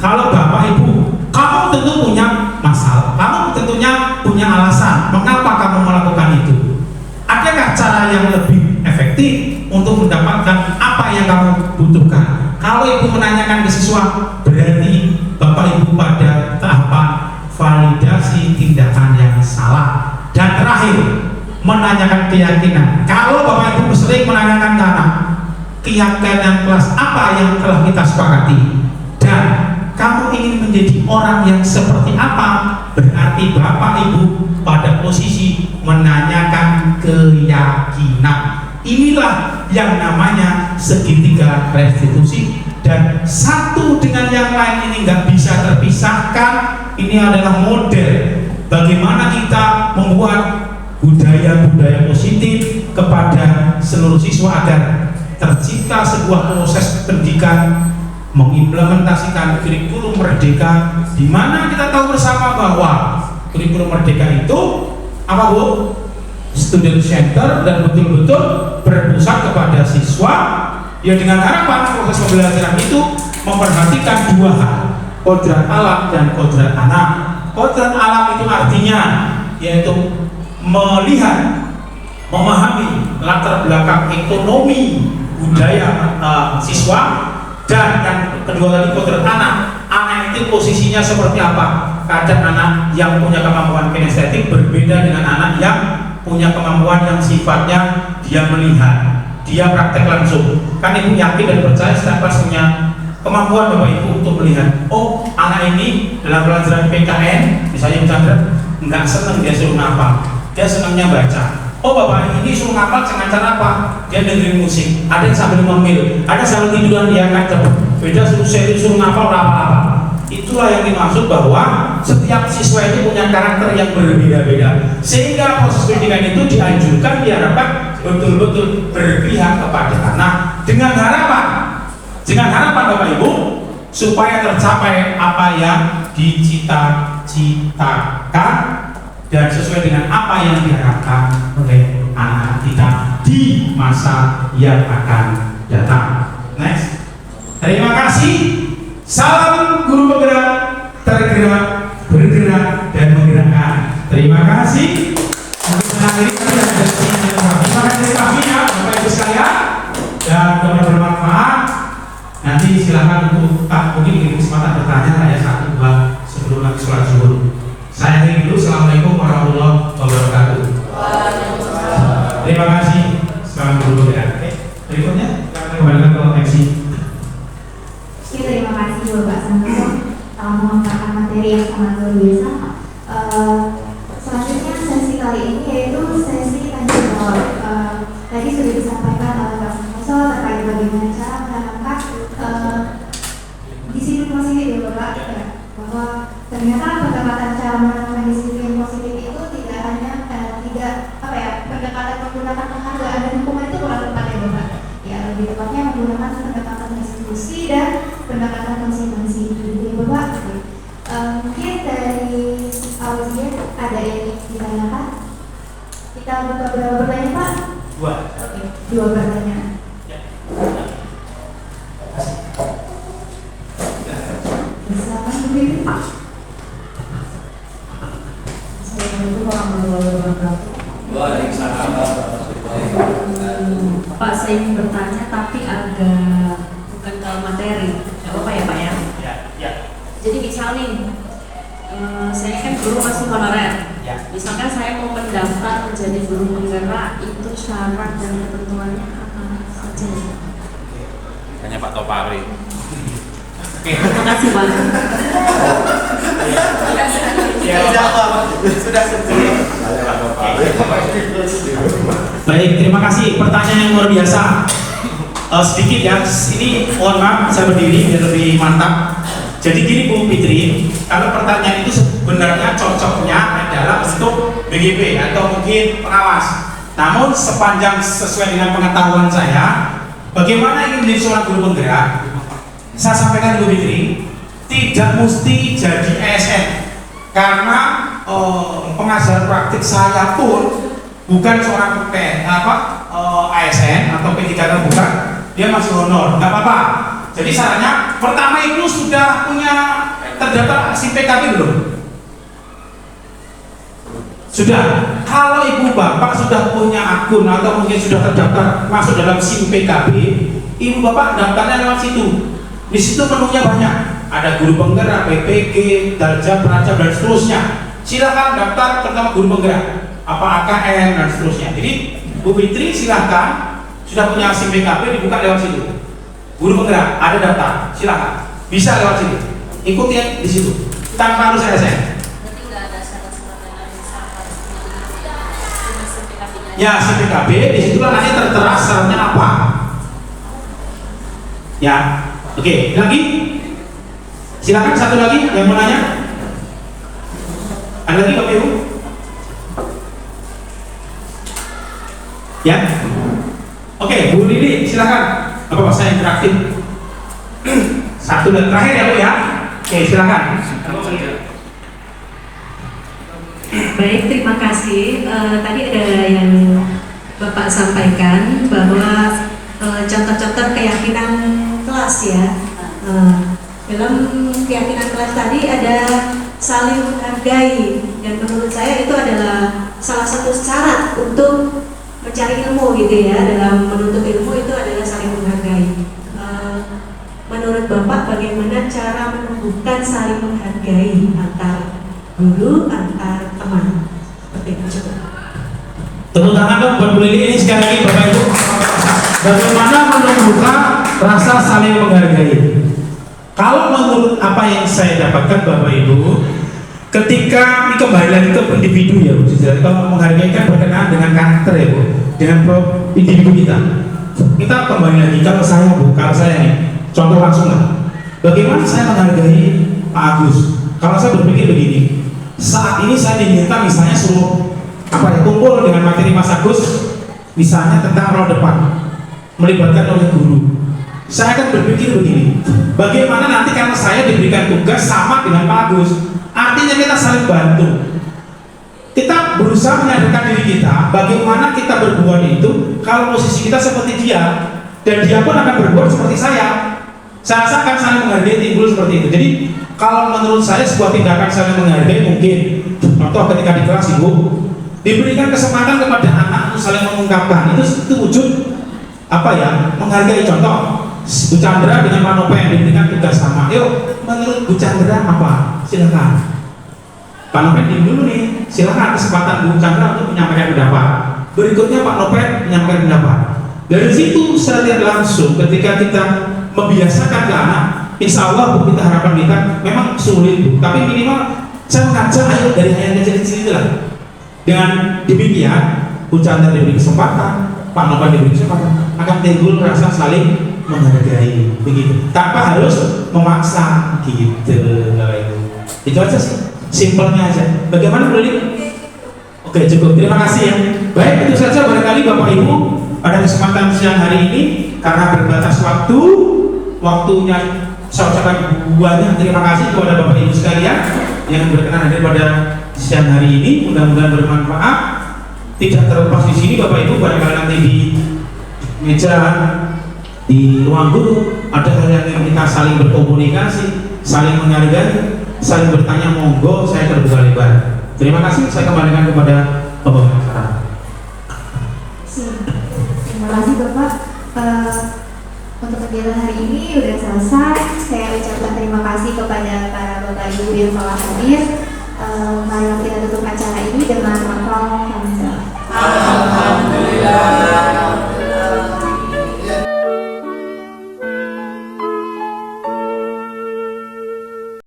B: kalau Bapak Ibu, kamu tentu punya masalah, kamu tentunya punya alasan mengapa kamu melakukan itu. Adakah cara yang lebih efektif untuk mendapatkan apa yang kamu butuhkan? Kalau Ibu menanyakan ke siswa, berarti Bapak Ibu pada tahapan validasi tindakan yang salah. Dan terakhir, menanyakan keyakinan. Kalau Bapak Ibu sering menanyakan ke anak, keyakinan kelas apa yang telah kita sepakati, dan kamu ingin menjadi orang yang seperti apa, berarti Bapak Ibu pada posisi menanyakan keyakinan. Inilah yang namanya segitiga restitusi, dan satu dengan yang lain ini nggak bisa terpisahkan. Ini adalah model bagaimana kita membuat budaya-budaya positif kepada seluruh siswa agar tercipta sebuah proses pendidikan mengimplementasikan kurikulum merdeka, di mana kita tahu bersama bahwa kurikulum merdeka itu apa Bu? Student center dan betul-betul berpusat kepada siswa, ya dengan harapan proses pembelajaran itu memperhatikan 2 hal, kodrat alam dan kodrat anak. Kodrat alam itu artinya yaitu melihat, memahami latar belakang ekonomi budaya siswa, dan yang kedua tadi kodrat anak. Anak itu posisinya seperti apa? Kadang anak yang punya kemampuan kinestetik berbeda dengan anak yang punya kemampuan yang sifatnya dia melihat, dia praktek langsung. Kan Ibu yakin dan percaya setiap kelas punya kemampuan Bapak Ibu untuk melihat, oh anak ini dalam pelajaran PKN misalnya Ibu Chandra nggak seneng dia suruh ngapal, dia senangnya baca. Oh Bapak ini suruh ngapal dengan cara apa? Dia dengerin musik, ada yang sambil ngemil, ada sambil tiduran dia ngacep, beda suruh ngapal apa-apa. Itulah yang dimaksud bahwa setiap siswa itu punya karakter yang berbeda-beda, sehingga proses pendidikan itu dianjurkan, diharapkan betul-betul berpihak kepada anak dengan harapan Bapak Ibu supaya tercapai apa yang dicita-citakan dan sesuai dengan apa yang diharapkan oleh anak kita di masa yang akan datang. Next. Terima kasih. Salam guru penggerak, tergerak, bergerak, dan menggerakkan. Terima kasih. Untuk mengakhiri terima kasih pastinya Bapak Ibu sekalian, dan semoga bermanfaat. Nanti silakan untuk mungkin ini kesempatan bertanya ya 1-2 sebelum nanti sholat zuhur. Saya akhiri dulu. Assalamualaikum warahmatullahi wabarakatuh. Terima kasih. Salam guru penggerak. Berikutnya kembalikan ke MC.
A: Terima kasih Bapak Santoso telah mengungkapkan materi yang sangat luar biasa. Selanjutnya sesi kali ini yaitu sesi tanya jawab. Tadi sudah disampaikan oleh Pak Santoso terkait bagaimana cara menerapkan disiplin positif ya Bapak, bahwa ternyata pendekatan cara menerapkan disiplin positif itu tidak hanya pendekatan menggunakan penghargaan dan hukuman itu kurang tepat ya Bapak. Ya lebih tepatnya menggunakan pendekatan institusi dan pendekatan konsekuensi gitu ya Bapak. Mungkin dari audiens ada yang ditanyakan. Kita buka berapa pertanyaan Pak?
B: 2.
A: Oke, 2 pertanyaan. Silakan Bu Bibi. Assalamualaikum warahmatullahi wabarakatuh.
F: Pak, saya ingin bertanya tapi agak bukan ke materi. Gak apa-apa ya Pak ya?
B: Ya.
F: Jadi misal nih, saya kan guru masih honorer.
B: Ya.
F: Misalkan saya mau mendaftar menjadi guru penggerak, itu syarat dan ketentuannya apa saja?
C: Tanya Pak Topari.
F: Terima kasih Pak.
B: Baik, terima kasih. Pertanyaan yang luar biasa. Sedikit ya, ini mohon maaf saya berdiri biar lebih mantap. Jadi gini Bu Fitri, kalau pertanyaan itu sebenarnya cocoknya adalah untuk BGP atau mungkin pengawas. Namun sepanjang sesuai dengan pengetahuan saya, bagaimana ingin menjadi seorang guru penggerak, saya sampaikan Bu Fitri, tidak mesti jadi ASN. Karena pengajar praktik saya pun bukan seorang ASN atau P3K bukan, dia masih honor, nggak apa-apa. Jadi sarannya pertama itu sudah punya terdaftar SIM PKB belum? Sudah. Kalau ibu bapak sudah punya akun atau mungkin sudah terdaftar masuk dalam SIM PKB, ibu bapak daftarnya lewat situ. Di situ menunya banyak. Ada guru penggerak, PPG, Darjah, Perancam dan seterusnya. Silakan daftar terutama guru penggerak, apa AKM dan seterusnya. Jadi Bu Fitri silakan, sudah punya SIM PKB dibuka lewat situ. Guru penggerak ada daftar, silakan bisa lewat situ. Ikuti di situ tanpa harus ASN.
D: Berarti nggak ada syarat-syarat yang ada di SIM-nya.
B: Ya SIM PKB disitulah nanti tertera syaratnya apa. Ya, oke. Lagi, silakan satu lagi yang mau nanya. Ada lagi Bapak Ibu? Ya, oke Bu Lili silakan. Apa saya interaktif? Satu dan terakhir ya Bu ya. Oke silakan.
F: Baik, terima kasih. Tadi ada yang Bapak sampaikan bahwa contoh-contoh keyakinan kelas ya. Dalam keyakinan kelas tadi ada saling menghargai, dan menurut saya itu adalah salah satu syarat untuk mencari ilmu gitu ya. Dalam menuntut ilmu itu adalah saling menghargai. Menurut Bapak bagaimana cara menumbuhkan saling menghargai antar guru, antar teman? Seperti itu coba.
B: Tepuk tangan dong buat Bu Lili ini sekali lagi Bapak Ibu. Bagaimana menumbuhkan rasa saling menghargai? Kalau menurut apa yang saya dapatkan Bapak Ibu, ketika ini kembali lagi ke individu ya Bu, kalau menghargai kan berkenaan dengan karakter ya Bu, dengan individu kita. Kita kembali lagi kalau saya Bu, kalau saya nih, contoh langsung lah. Bagaimana saya menghargai Pak Agus? Kalau saya berpikir begini, saat ini saya diminta misalnya suruh kumpul dengan materi Mas Agus misalnya tentang roda depan melibatkan oleh guru, saya akan berpikir begini, bagaimana nanti karena saya diberikan tugas sama dengan Pak Agus, artinya kita saling bantu. Kita berusaha menyadarkan diri kita bagaimana kita berbuat itu kalau posisi kita seperti dia, dan dia pun akan berbuat seperti saya. Saya rasa akan saling menghargai timbul seperti itu. Jadi kalau menurut saya sebuah tindakan saling menghargai mungkin contoh ketika di kelas ibu diberikan kesempatan kepada anak untuk saling mengungkapkan, itu wujud apa ya, menghargai. Contoh Bu Chandra dengan Pak Nopen diberikan tugas sama, yuk menurut Bu Chandra apa, silakan. Pak Nopen diam dulu nih, silakan kesempatan Bu Chandra untuk menyampaikan pendapat. Berikutnya Pak Nopen menyampaikan pendapat. Dari situ secara tidak langsung ketika kita membiasakan ke anak, insya Allah Bu, kita harapan kita memang sulit Bu, tapi minimal saya mengajak ayo dari hal kecil-kecil itulah. Dengan demikian Bu Chandra diberi kesempatan, Pak Nopen diberi kesempatan, akan timbul rasa saling menghargai begitu, tanpa harus memaksa gitu. Itu aja sih, simpelnya aja. Bagaimana Bu Lili? Oke, cukup, terima kasih ya. Baik, itu saja barangkali Bapak Ibu pada kesempatan siang hari ini, karena berbatas waktunya saya ucapkan banyak terima kasih kepada Bapak Ibu sekalian yang berkenan hadir pada siang hari ini. Mudah-mudahan bermanfaat. Tidak terlepas di sini Bapak Ibu, barangkali nanti di meja di ruang guru ada hal yang kita saling berkomunikasi, saling menghargai, saling bertanya, monggo saya terbuka lebar. Terima kasih, saya kembalikan kepada Bapak.
A: Terima kasih Bapak. Untuk kegiatan hari ini sudah selesai. Saya ucapkan terima kasih kepada para Bapak Ibu yang telah hadir. Mari